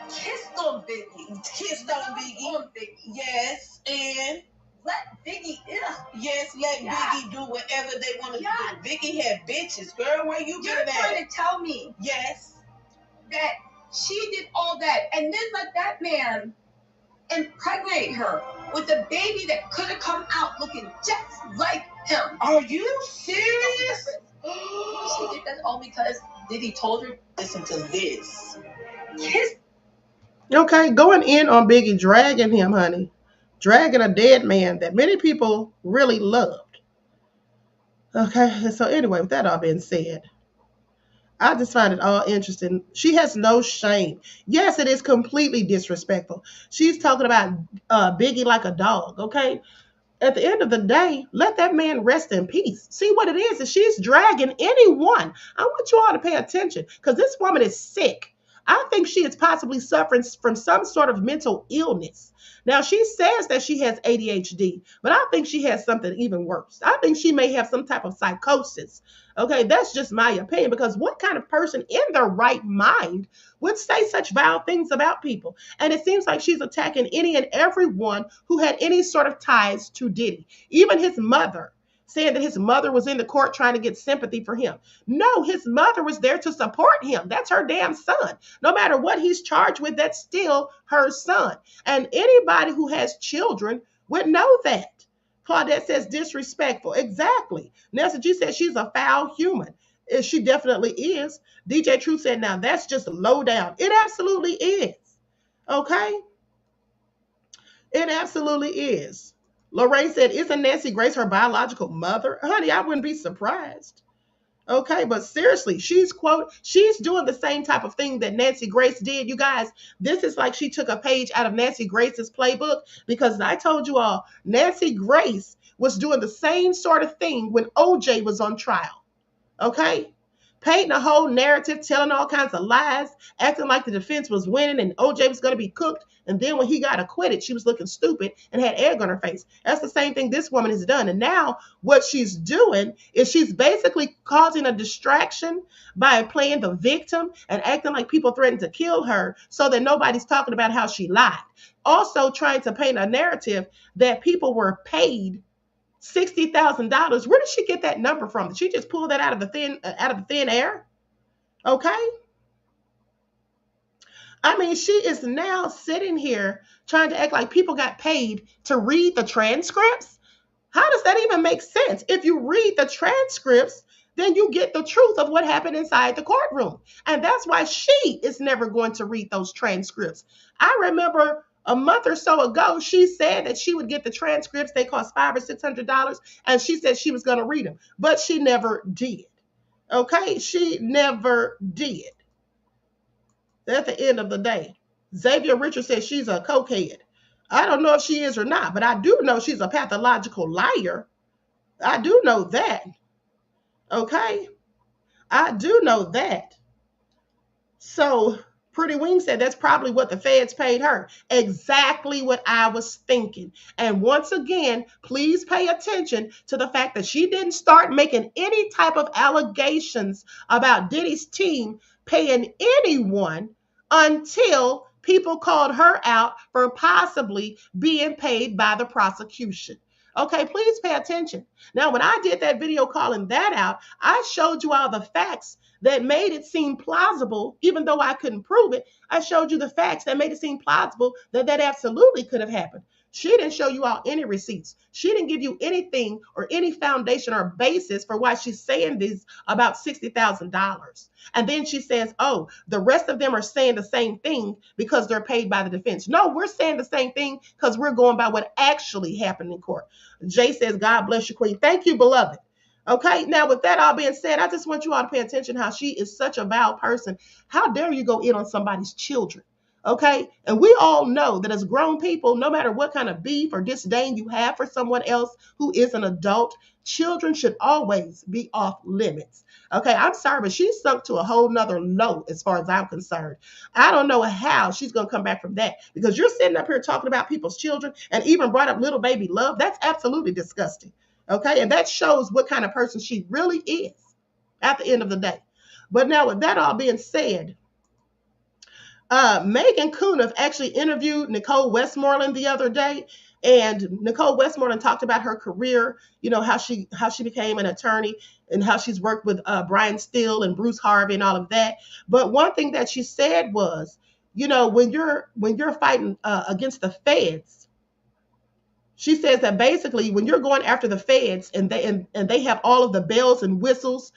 Kissed on Biggie. Kissed on Biggie. Yes, and let Biggie, yes, let Biggie do whatever they want to do. Biggie had bitches, girl. Where you been at? You're trying to tell me, yes, that she did all that and then let that man impregnate her with a baby that could have come out looking just like him. Are you serious? She did that all because Diddy told her, listen to this. Kiss. Okay, going in on Biggie, dragging him, honey. Dragging a dead man that many people really loved. Okay, so anyway, with that all being said, I just find it all interesting. She has no shame. Yes, it is completely disrespectful. She's talking about Biggie like a dog, okay? At the end of the day, let that man rest in peace. See what it is she's dragging anyone. I want you all to pay attention because this woman is sick. I think she is possibly suffering from some sort of mental illness. Now, she says that she has ADHD, but I think she has something even worse. I think she may have some type of psychosis. Okay, that's just my opinion because what kind of person in their right mind would say such vile things about people? And it seems like she's attacking any and everyone who had any sort of ties to Diddy, even his mother, saying that his mother was in the court trying to get sympathy for him. No, his mother was there to support him. That's her damn son. No matter what he's charged with, that's still her son. And anybody who has children would know that. Claudette says disrespectful. Exactly. Nelson G said she's a foul human. She definitely is. DJ Truth said, now that's just low down. It absolutely is. Okay? It absolutely is. Lorraine said, isn't Nancy Grace her biological mother? Honey, I wouldn't be surprised. Okay, but seriously, she's doing the same type of thing that Nancy Grace did. You guys, this is like she took a page out of Nancy Grace's playbook because I told you all, Nancy Grace was doing the same sort of thing when OJ was on trial. Okay? Painting a whole narrative, telling all kinds of lies, acting like the defense was winning and OJ was going to be cooked. And then when he got acquitted, she was looking stupid and had egg on her face. That's the same thing this woman has done. And now what she's doing is she's basically causing a distraction by playing the victim and acting like people threatened to kill her so that nobody's talking about how she lied. Also trying to paint a narrative that people were paid $60,000. Where did she get that number from? Did she just pull that out of the thin air? Okay. I mean, she is now sitting here trying to act like people got paid to read the transcripts. How does that even make sense? If you read the transcripts, then you get the truth of what happened inside the courtroom. And that's why she is never going to read those transcripts. I remember a month or so ago, she said that she would get the transcripts. They cost $500 or $600. And she said she was going to read them, but she never did. Okay. She never did. At the end of the day, Xavier Richards says she's a cokehead. I don't know if she is or not, but I do know she's a pathological liar. I do know that. Okay. I do know that. So Pretty Wing said that's probably what the feds paid her. Exactly what I was thinking. And once again, please pay attention to the fact that she didn't start making any type of allegations about Diddy's team paying anyone until people called her out for possibly being paid by the prosecution. Okay, please pay attention. Now, when I did that video calling that out, I showed you all the facts that made it seem plausible, even though I couldn't prove it. I showed you the facts that made it seem plausible that that absolutely could have happened. She didn't show you all any receipts. She didn't give you anything or any foundation or basis for why she's saying this about $60,000. And then she says, oh, the rest of them are saying the same thing because they're paid by the defense. No, we're saying the same thing because we're going by what actually happened in court. Jay says, God bless you, Queen. Thank you, beloved. Okay, now with that all being said, I just want you all to pay attention how she is such a vile person. How dare you go in on somebody's children? Okay, and we all know that as grown people, no matter what kind of beef or disdain you have for someone else who is an adult, children should always be off limits. Okay, I'm sorry, but she's sunk to a whole nother low as far as I'm concerned. I don't know how she's going to come back from that because you're sitting up here talking about people's children and even brought up little baby love. That's absolutely disgusting. Okay, and that shows what kind of person she really is at the end of the day. But now with that all being said, Megan Kuniff actually interviewed Nicole Westmoreland the other day, And Nicole Westmoreland talked about her career, how she became an attorney and how she's worked with Brian Steele and Bruce Harvey and all of that. But one thing that she said was, when you're fighting against the feds, she says that basically when you're going after the feds and they have all of the bells and whistles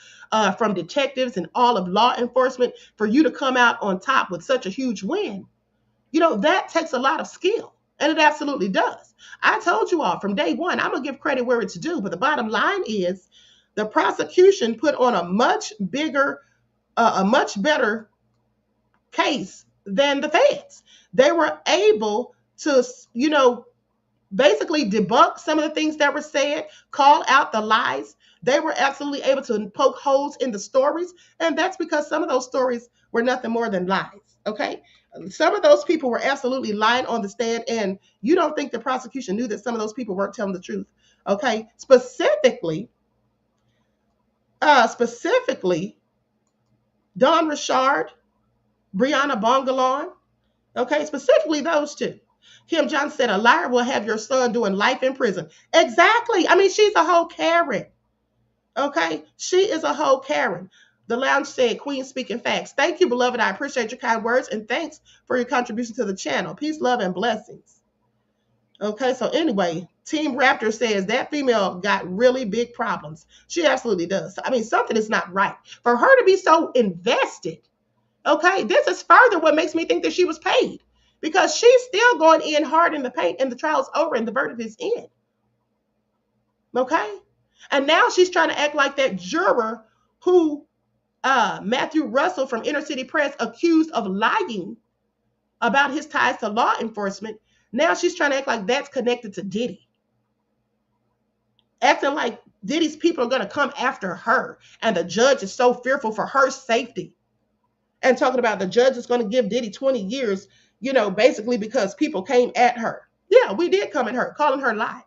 from detectives and all of law enforcement, for you to come out on top with such a huge win, that takes a lot of skill. And it absolutely does. I told you all from day one, I'm going to give credit where it's due. But the bottom line is the prosecution put on a much better case than the feds. They were able to, basically debunk some of the things that were said, call out the lies. They were absolutely able to poke holes in the stories. And that's because some of those stories were nothing more than lies. Okay. Some of those people were absolutely lying on the stand. And you don't think the prosecution knew that some of those people weren't telling the truth. Okay. Specifically, Don Richard, Brianna Bongalon. Okay. Specifically those two. Kim Johnson said, a liar will have your son doing life in prison. Exactly. I mean, she's a whole Karen. Okay. She is a whole Karen. The lounge said, Queen speaking facts. Thank you, beloved. I appreciate your kind words and thanks for your contribution to the channel. Peace, love, and blessings. Okay. So anyway, Team Raptor says that female got really big problems. She absolutely does. I mean, something is not right for her to be so invested. Okay. This is further what makes me think that she was paid. Because she's still going in hard in the paint and the trial's over and the verdict is in. Okay? And now she's trying to act like that juror who Matthew Russell from Inner City Press accused of lying about his ties to law enforcement. Now she's trying to act like that's connected to Diddy. Acting like Diddy's people are going to come after her. And the judge is so fearful for her safety. And talking about the judge is going to give Diddy 20 years, basically because people came at her. Yeah, we did come at her, calling her lies.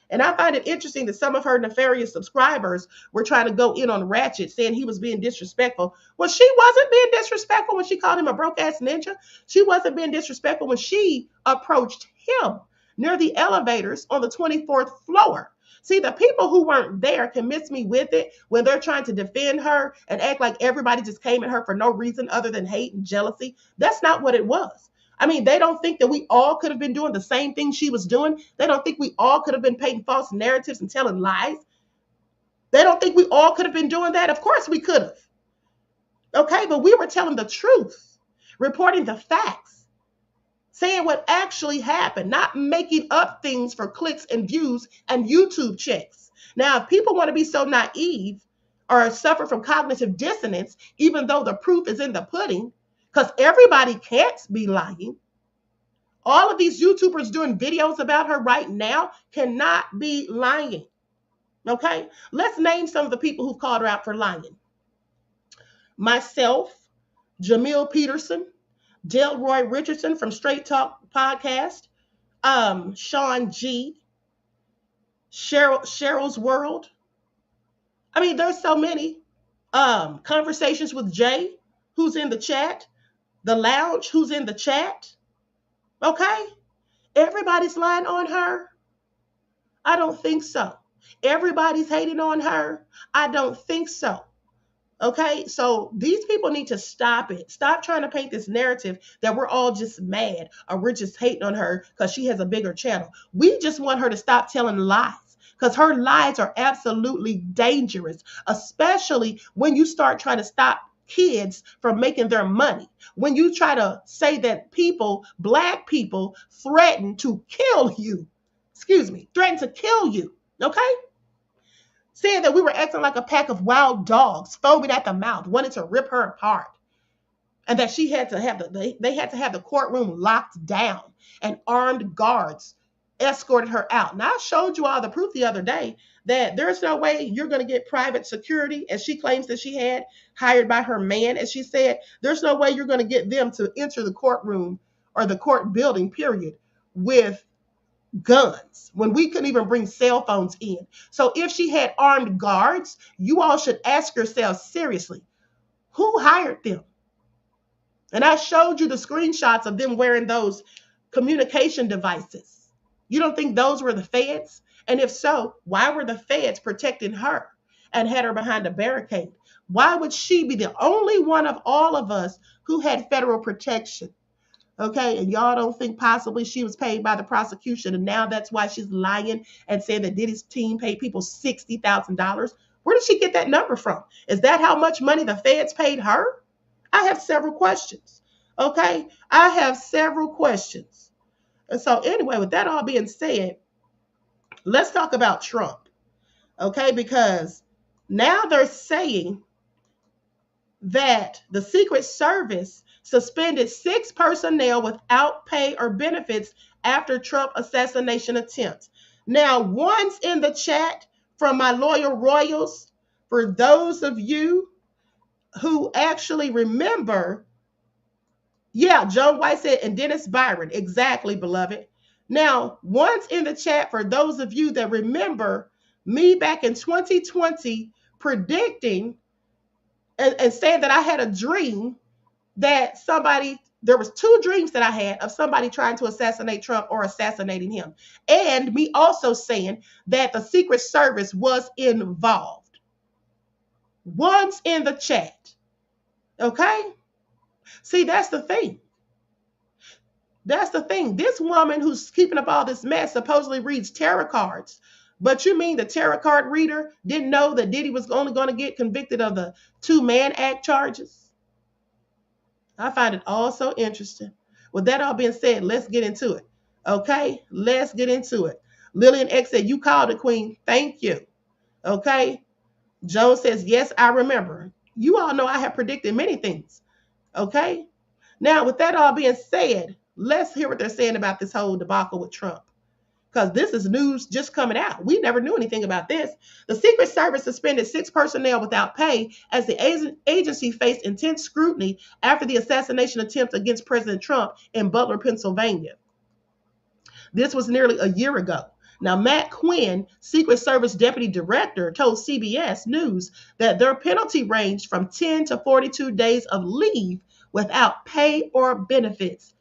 And I find it interesting that some of her nefarious subscribers were trying to go in on Ratchet, saying he was being disrespectful. Well, she wasn't being disrespectful when she called him a broke-ass ninja. She wasn't being disrespectful when she approached him near the elevators on the 24th floor. See, the people who weren't there can miss me with it when they're trying to defend her and act like everybody just came at her for no reason other than hate and jealousy. That's not what it was. I mean, they don't think that we all could have been doing the same thing she was doing. They don't think we all could have been painting false narratives and telling lies. They don't think we all could have been doing that. Of course we could have. Okay, but we were telling the truth, reporting the facts, saying what actually happened, not making up things for clicks and views and YouTube checks. Now, if people want to be so naive or suffer from cognitive dissonance, even though the proof is in the pudding, because everybody can't be lying. All of these YouTubers doing videos about her right now cannot be lying. Okay? Let's name some of the people who've called her out for lying. Myself, Jamil Peterson, Delroy Richardson from Straight Talk Podcast, Sean G, Cheryl's World. I mean, there's so many. Conversations with Jay, who's in the chat. The Lounge, who's in the chat. Okay? Everybody's lying on her. I don't think so. Everybody's hating on her. I don't think so. Okay? So these people need to stop it. Stop trying to paint this narrative that we're all just mad or we're just hating on her because she has a bigger channel. We just want her to stop telling lies because her lies are absolutely dangerous, especially when you start trying to stop kids from making their money. When you try to say that black people threaten to kill you, threaten to kill you, okay? Saying that we were acting like a pack of wild dogs, foaming at the mouth, wanting to rip her apart. And that she had to have they had to have the courtroom locked down and armed guards escorted her out. Now, I showed you all the proof the other day that there's no way you're going to get private security, as she claims that she had, hired by her man, as she said. There's no way you're going to get them to enter the courtroom or the court building, period, with guns when we couldn't even bring cell phones in. So if she had armed guards, you all should ask yourselves seriously, who hired them? And I showed you the screenshots of them wearing those communication devices. You don't think those were the feds? And if so, why were the feds protecting her and had her behind a barricade? Why would she be the only one of all of us who had federal protection? Okay, and y'all don't think possibly she was paid by the prosecution, and now that's why she's lying and saying that Diddy's team paid people $60,000? Where did she get that number from? Is that how much money the feds paid her? I have several questions. Okay, I have several questions. And so, anyway, with that all being said, let's talk about Trump. Okay, because now they're saying that the Secret Service suspended 6 personnel without pay or benefits after Trump assassination attempt. Now, one's in the chat from my loyal royals. For those of you who actually remember, yeah, Joe White said, and Dennis Byron, exactly, beloved. Now, one's in the chat for those of you that remember me back in 2020 predicting and saying that I had a dream that there was 2 dreams that I had of somebody trying to assassinate Trump or assassinating him. And me also saying that the Secret Service was involved. One's in the chat. Okay? See, that's the thing. That's the thing. This woman who's keeping up all this mess supposedly reads tarot cards. But you mean the tarot card reader didn't know that Diddy was only going to get convicted of the 2-man act charges? I find it all so interesting. With that all being said, let's get into it. Okay, let's get into it. Lillian X said, you called it, Queen. Thank you. Okay. Joan says, yes, I remember. You all know I have predicted many things. Okay. Now, with that all being said, let's hear what they're saying about this whole debacle with Trump. Because this is news just coming out. We never knew anything about this. The Secret Service suspended 6 personnel without pay as the agency faced intense scrutiny after the assassination attempt against President Trump in Butler, Pennsylvania. This was nearly a year ago. Now, Matt Quinn, Secret Service Deputy Director, told CBS News that their penalty ranged from 10 to 42 days of leave without pay or benefits.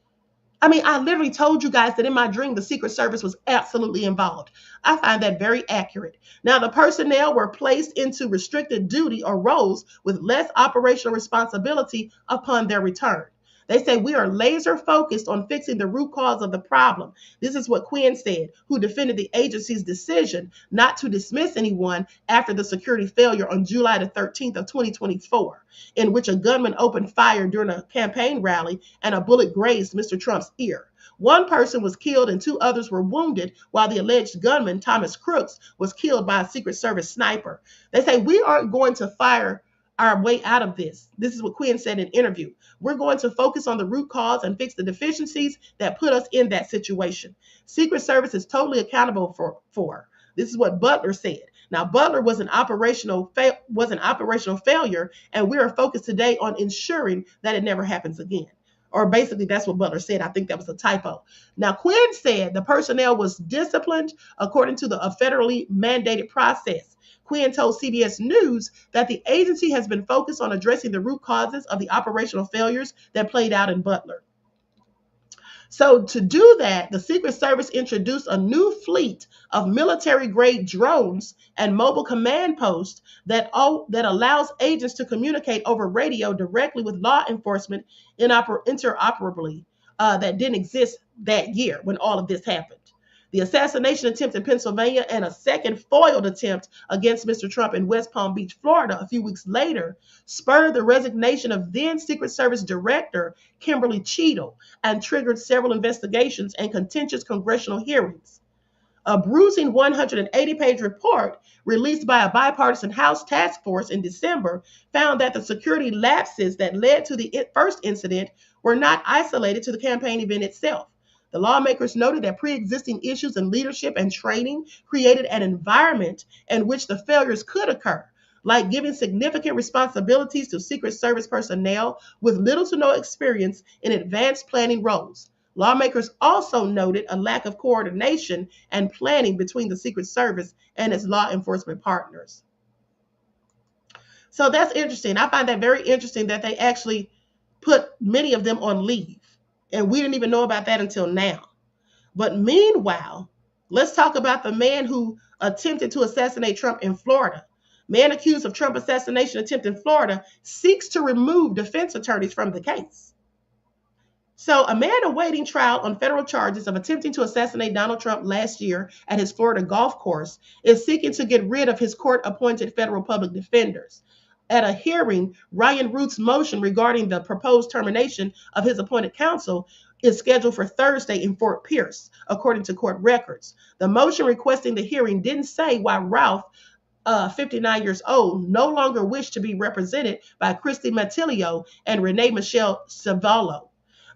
I mean, I literally told you guys that in my dream, the Secret Service was absolutely involved. I find that very accurate. Now, the personnel were placed into restricted duty or roles with less operational responsibility upon their return. They say we are laser focused on fixing the root cause of the problem. This is what Quinn said, who defended the agency's decision not to dismiss anyone after the security failure on July the 13th of 2024, in which a gunman opened fire during a campaign rally and a bullet grazed Mr. Trump's ear. One person was killed and 2 others were wounded, while the alleged gunman, Thomas Crooks, was killed by a Secret Service sniper. They say we aren't going to fire our way out of this. This is what Quinn said in an interview. We're going to focus on the root cause and fix the deficiencies that put us in that situation. Secret Service is totally accountable for. This is what Butler said. Now, Butler was an operational failure, and we are focused today on ensuring that it never happens again. Or basically, that's what Butler said. I think that was a typo. Now, Quinn said the personnel was disciplined according to a federally mandated process. Quinn told CBS News that the agency has been focused on addressing the root causes of the operational failures that played out in Butler. So to do that, the Secret Service introduced a new fleet of military-grade drones and mobile command posts that allows agents to communicate over radio directly with law enforcement interoperably that didn't exist that year when all of this happened. The assassination attempt in Pennsylvania and a second foiled attempt against Mr. Trump in West Palm Beach, Florida, a few weeks later, spurred the resignation of then Secret Service Director Kimberly Cheadle and triggered several investigations and contentious congressional hearings. A bruising 180-page report released by a bipartisan House task force in December found that the security lapses that led to the first incident were not isolated to the campaign event itself. The lawmakers noted that pre-existing issues in leadership and training created an environment in which the failures could occur, like giving significant responsibilities to Secret Service personnel with little to no experience in advanced planning roles. Lawmakers also noted a lack of coordination and planning between the Secret Service and its law enforcement partners. So that's interesting. I find that very interesting that they actually put many of them on leave. And we didn't even know about that until now. But meanwhile, Let's talk about the man who attempted to assassinate Trump in Florida. Man accused of Trump assassination attempt in Florida seeks to remove defense attorneys from the case. So, a man awaiting trial on federal charges of attempting to assassinate Donald Trump last year at his Florida golf course is seeking to get rid of his court appointed federal public defenders. At a hearing, Ryan Root's motion regarding the proposed termination of his appointed counsel is scheduled for Thursday in Fort Pierce, according to court records. The motion requesting the hearing didn't say why Ralph, 59 years old, no longer wished to be represented by Christy Matilio and Renee Michelle Savallo.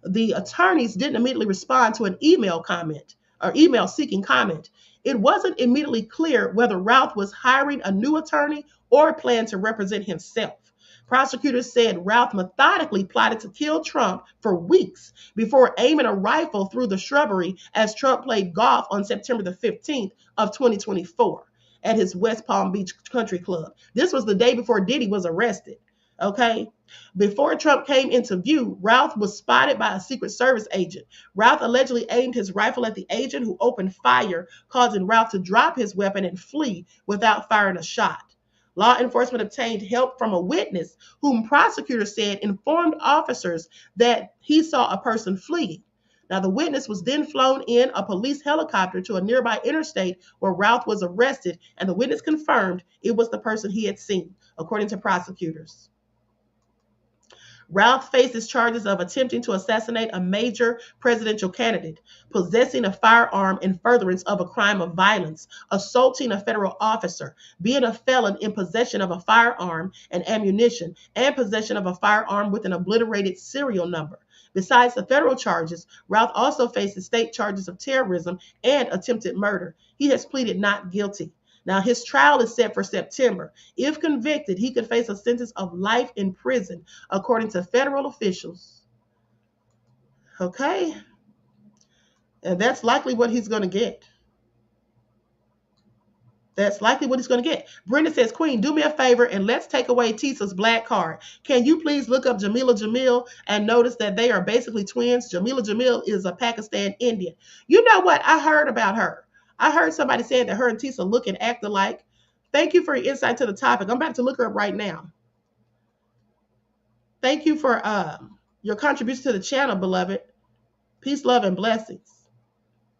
The attorneys didn't immediately respond to an email comment or email seeking comment. It wasn't immediately clear whether Ralph was hiring a new attorney or planned to represent himself. Prosecutors said Ralph methodically plotted to kill Trump for weeks before aiming a rifle through the shrubbery as Trump played golf on September the 15th of 2024 at his West Palm Beach Country Club. This was the day before Diddy was arrested. Okay. Before Trump came into view, Ralph was spotted by a Secret Service agent. Ralph allegedly aimed his rifle at the agent, who opened fire, causing Ralph to drop his weapon and flee without firing a shot. Law enforcement obtained help from a witness whom prosecutors said informed officers that he saw a person fleeing. Now, the witness was then flown in a police helicopter to a nearby interstate where Ralph was arrested, and the witness confirmed it was the person he had seen, according to prosecutors. Ralph faces charges of attempting to assassinate a major presidential candidate, possessing a firearm in furtherance of a crime of violence, assaulting a federal officer, being a felon in possession of a firearm and ammunition, and possession of a firearm with an obliterated serial number. Besides the federal charges, Ralph also faces state charges of terrorism and attempted murder. He has pleaded not guilty. Now, his trial is set for September. If convicted, he could face a sentence of life in prison, according to federal officials. Okay? And that's likely what he's going to get. That's likely what he's going to get. Brenda says, Queen, do me a favor and let's take away Tissa's black card. Can you please look up Jamila Jamil and notice that they are basically twins? Jamila Jamil is a Pakistan Indian. You know what? I heard about her. I heard somebody saying that her and Tissa look and act alike. Thank you for your insight to the topic. I'm about to look her up right now. Thank you for your contribution to the channel, beloved. Peace, love, and blessings.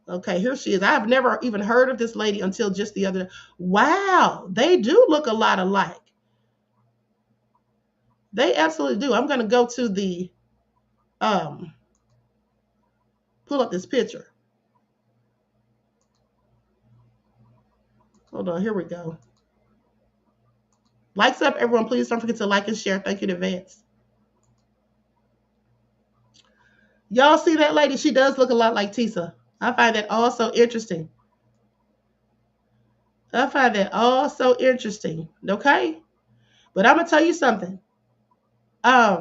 Okay, here she is. I've never even heard of this lady until just the other day. Wow, they do look a lot alike. They absolutely do. I'm going to go to the, pull up this picture. Hold on, here we go. Likes up, everyone. Please don't forget to like and share. Thank you in advance. Y'all see that lady? She does look a lot like Tissa. I find that all so interesting. I find that all so interesting. Okay? But I'm going to tell you something. At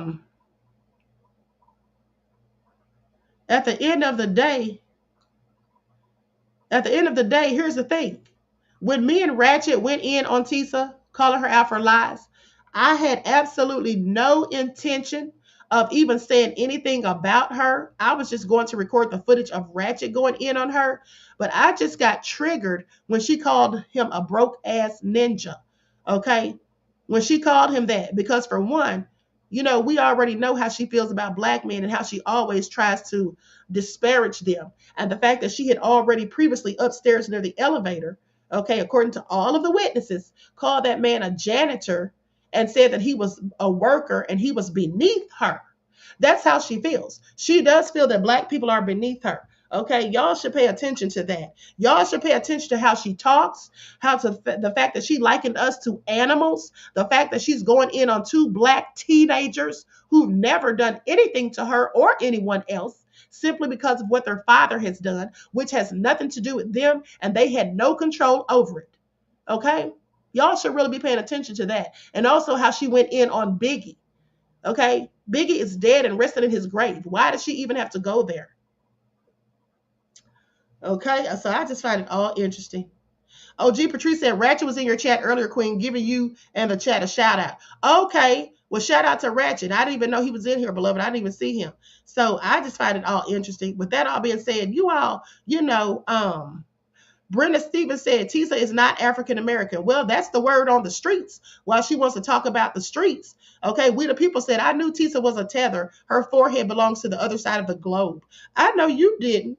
the end of the day, here's the thing. When me and Ratchet went in on Tissa, calling her out for lies, I had absolutely no intention of even saying anything about her. I was just going to record the footage of Ratchet going in on her. But I just got triggered when she called him a broke-ass ninja. Okay? When she called him that. Because for one, you know, we already know how she feels about black men and how she always tries to disparage them. And the fact that she had already previously upstairs near the elevator, okay, according to all of the witnesses, called that man a janitor and said that he was a worker and he was beneath her. That's how she feels. She does feel that black people are beneath her. Okay, y'all should pay attention to that. Y'all should pay attention to how she talks, the fact that she likened us to animals, the fact that she's going in on two black teenagers who've never done anything to her or anyone else, simply because of what their father has done, which has nothing to do with them, and they had no control over it. Okay? Y'all should really be paying attention to that. And also how she went in on Biggie. Okay? Biggie is dead and rested in his grave. Why does she even have to go there? Okay? So I just find it all interesting. OG Patrice said, Ratchet was in your chat earlier, Queen, giving you and the chat a shout out. Okay. Well, shout out to Ratchet. I didn't even know he was in here, beloved. I didn't even see him. So I just find it all interesting. With that all being said, you all, you know, Brenda Stevens said Tissa is not African American. Well, that's the word on the streets. While she wants to talk about the streets, okay, we the people said, I knew Tissa was a tether. Her forehead belongs to the other side of the globe. I know you didn't.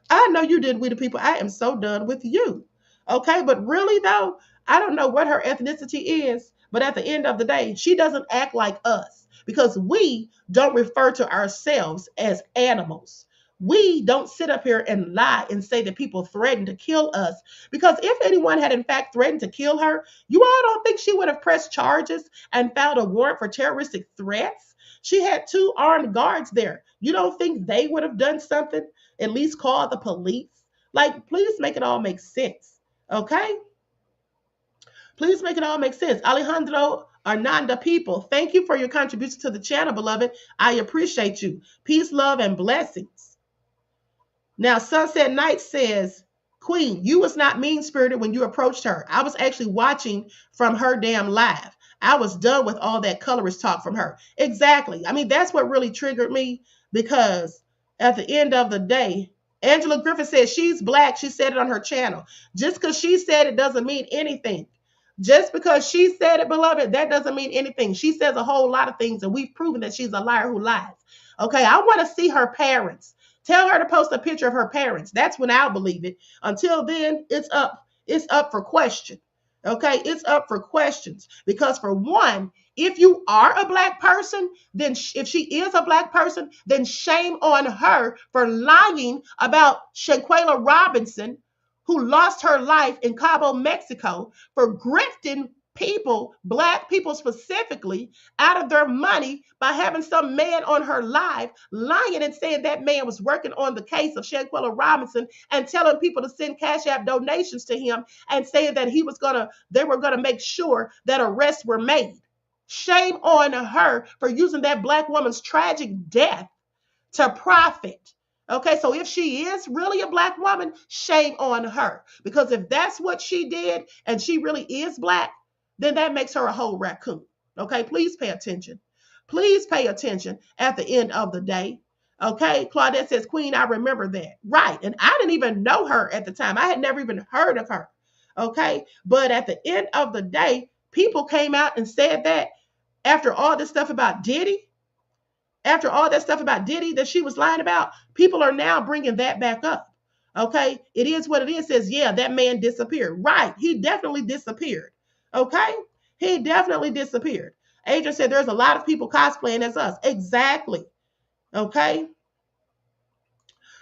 I know you did, we the people. I am so done with you. Okay, but really though, I don't know what her ethnicity is, but at the end of the day, she doesn't act like us because we don't refer to ourselves as animals. We don't sit up here and lie and say that people threatened to kill us because if anyone had in fact threatened to kill her, you all don't think she would have pressed charges and filed a warrant for terroristic threats? She had 2 armed guards there. You don't think they would have done something? At least call the police? Like, please make it all make sense. Okay? Please make it all make sense. Alejandro Arnanda people, thank you for your contribution to the channel, beloved. I appreciate you. Peace, love, and blessings. Now, Sunset Night says, Queen, you was not mean-spirited when you approached her. I was actually watching from her damn live. I was done with all that colorist talk from her. Exactly. I mean, that's what really triggered me because at the end of the day, Angela Griffith said she's black. She said it on her channel. Just because she said it doesn't mean anything. Just because she said it, beloved, that doesn't mean anything. She says a whole lot of things, and we've proven that she's a liar who lies. Okay, I want to see her parents. Tell her to post a picture of her parents. That's when I'll believe it. Until then, it's up. It's up for question. Okay, it's up for questions. Because for one, if you are a black person, then if she is a black person, then shame on her for lying about Shaquella Robinson, who lost her life in Cabo, Mexico, for grifting people, black people specifically, out of their money by having some man on her live lying and saying that man was working on the case of Shaquella Robinson and telling people to send Cash App donations to him and saying that they were gonna make sure that arrests were made. Shame on her for using that black woman's tragic death to profit. Okay, so if she is really a black woman, shame on her. Because if that's what she did and she really is black, then that makes her a whole raccoon. Okay, please pay attention. Please pay attention at the end of the day. Okay, Claudette says, Queen, I remember that. Right, and I didn't even know her at the time. I had never even heard of her. Okay, but at the end of the day, people came out and said that after all this stuff about Diddy, after all that stuff about Diddy that she was lying about, people are now bringing that back up. Okay, it is what it is. Says, yeah, that man disappeared. Right, he definitely disappeared. Okay, he definitely disappeared. Adrian said there's a lot of people cosplaying as us. Exactly. Okay.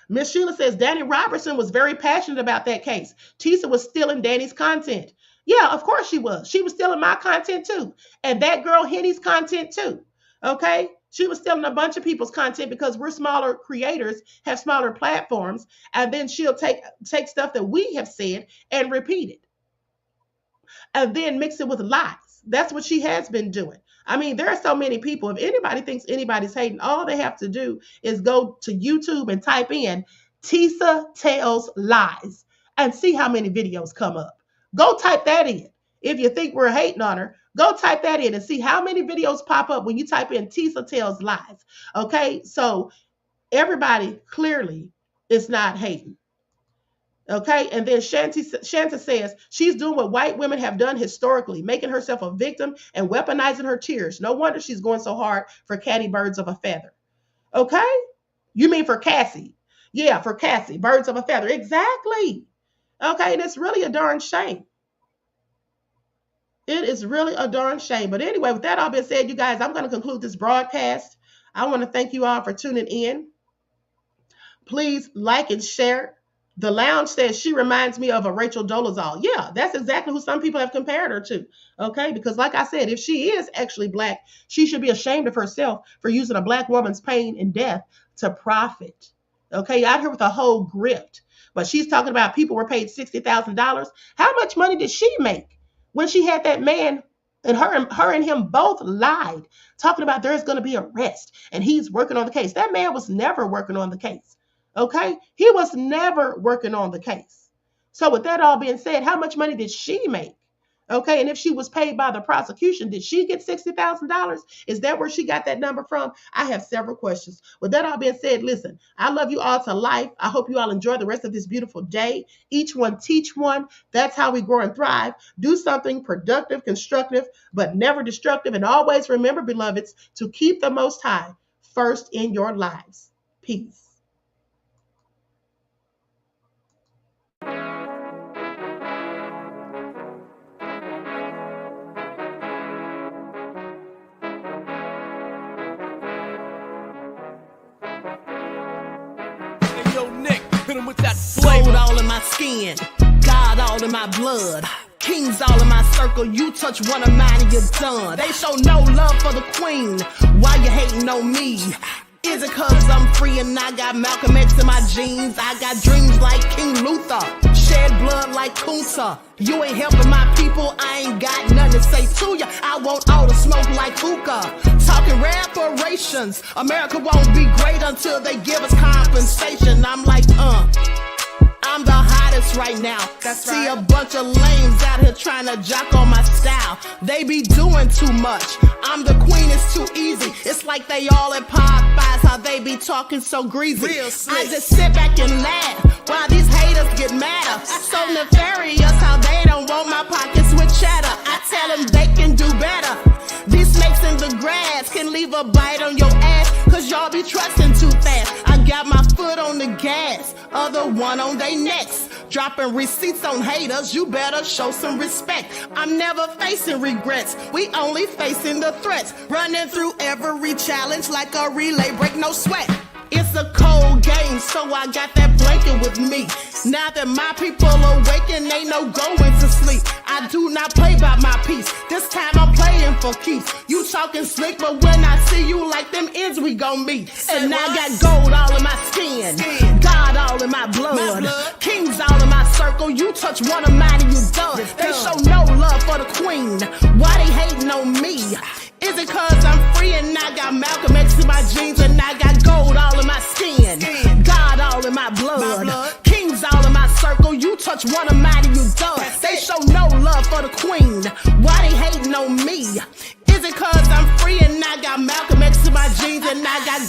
Miss Sheila says Danny Robertson was very passionate about that case. Tissa was stealing Danny's content. Yeah, of course she was. She was stealing my content too. And that girl Henny's content too. Okay. She was stealing a bunch of people's content because we're smaller creators, have smaller platforms, and then she'll take stuff that we have said and repeat it. And then mix it with lies. That's what she has been doing. I mean, there are so many people. If anybody thinks anybody's hating, all they have to do is go to YouTube and type in Tissa Tells Lies and see how many videos come up. Go type that in. If you think we're hating on her, go type that in and see how many videos pop up when you type in Tissa Tells Lies. Okay, so everybody clearly is not hating. Okay, and then Shanta says she's doing what white women have done historically, making herself a victim and weaponizing her tears. No wonder she's going so hard for catty birds of a feather. Okay, you mean for Cassie? Yeah, for Cassie, birds of a feather. Exactly. Okay, and it's really a darn shame. It is really a darn shame. But anyway, with that all being said, you guys, I'm going to conclude this broadcast. I want to thank you all for tuning in. Please like and share. The Lounge says she reminds me of a Rachel Dolezal. Yeah, that's exactly who some people have compared her to. Okay, because like I said, if she is actually black, she should be ashamed of herself for using a black woman's pain and death to profit. Okay, out here with a whole grift. But she's talking about people were paid $60,000. How much money did she make when she had that man and her and him both lied, talking about there's going to be arrest and he's working on the case? That man was never working on the case. Okay, he was never working on the case. So with that all being said, how much money did she make? Okay, and if she was paid by the prosecution, did she get $60,000? Is that where she got that number from? I have several questions. With that all being said, listen, I love you all to life. I hope you all enjoy the rest of this beautiful day. Each one teach one. That's how we grow and thrive. Do something productive, constructive, but never destructive. And always remember, beloveds, to keep the Most High first in your lives. Peace. Gold all in my skin, God all in my blood, kings all in my circle. You touch one of mine and you're done. They show no love for the queen. Why you hating on me? Is it cause I'm free and I got Malcolm X in my jeans? I got dreams like King Luther, shed blood like Kunsa. You ain't helping my people, I ain't got nothing to say to ya. I want all the smoke like hookah. Talking reparations, America won't be great until they give us compensation. I'm like, I'm the hottest right now. See a bunch of lames out here trying to jock on my style. They be doing too much. I'm the queen, it's too easy. It's like they all at Popeyes, how they be talking so greasy. I just sit back and laugh while these haters get madder. So nefarious how they don't want my pockets with cheddar. I tell them they can do better. These snakes in the grass can leave a bite on your ass, cause y'all be trusting too fast. I got my foot on the gas, other one on they necks. Dropping receipts on haters, you better show some respect. I'm never facing regrets, we only facing the threats. Running through every challenge like a relay, break no sweat. It's a cold game, so I got that blanket with me. Now that my people awaken, ain't no going to sleep. I do not play by my piece, this time I'm playing for keeps. You talking slick, but when I see you like them ends, we gon' meet. And I got gold all in my skin, God all in my blood, kings all in my circle. You touch one of mine and you done. They show no love for the queen. Why they hating on me? Is it cause I'm free and I got Malcolm X in my jeans and I got gold all in my skin, God all in my blood, kings all in my circle. You touch one of mine and you done. They show no love for the queen. Why they hating on me? Is it cause I'm free and I got Malcolm X in my jeans and I got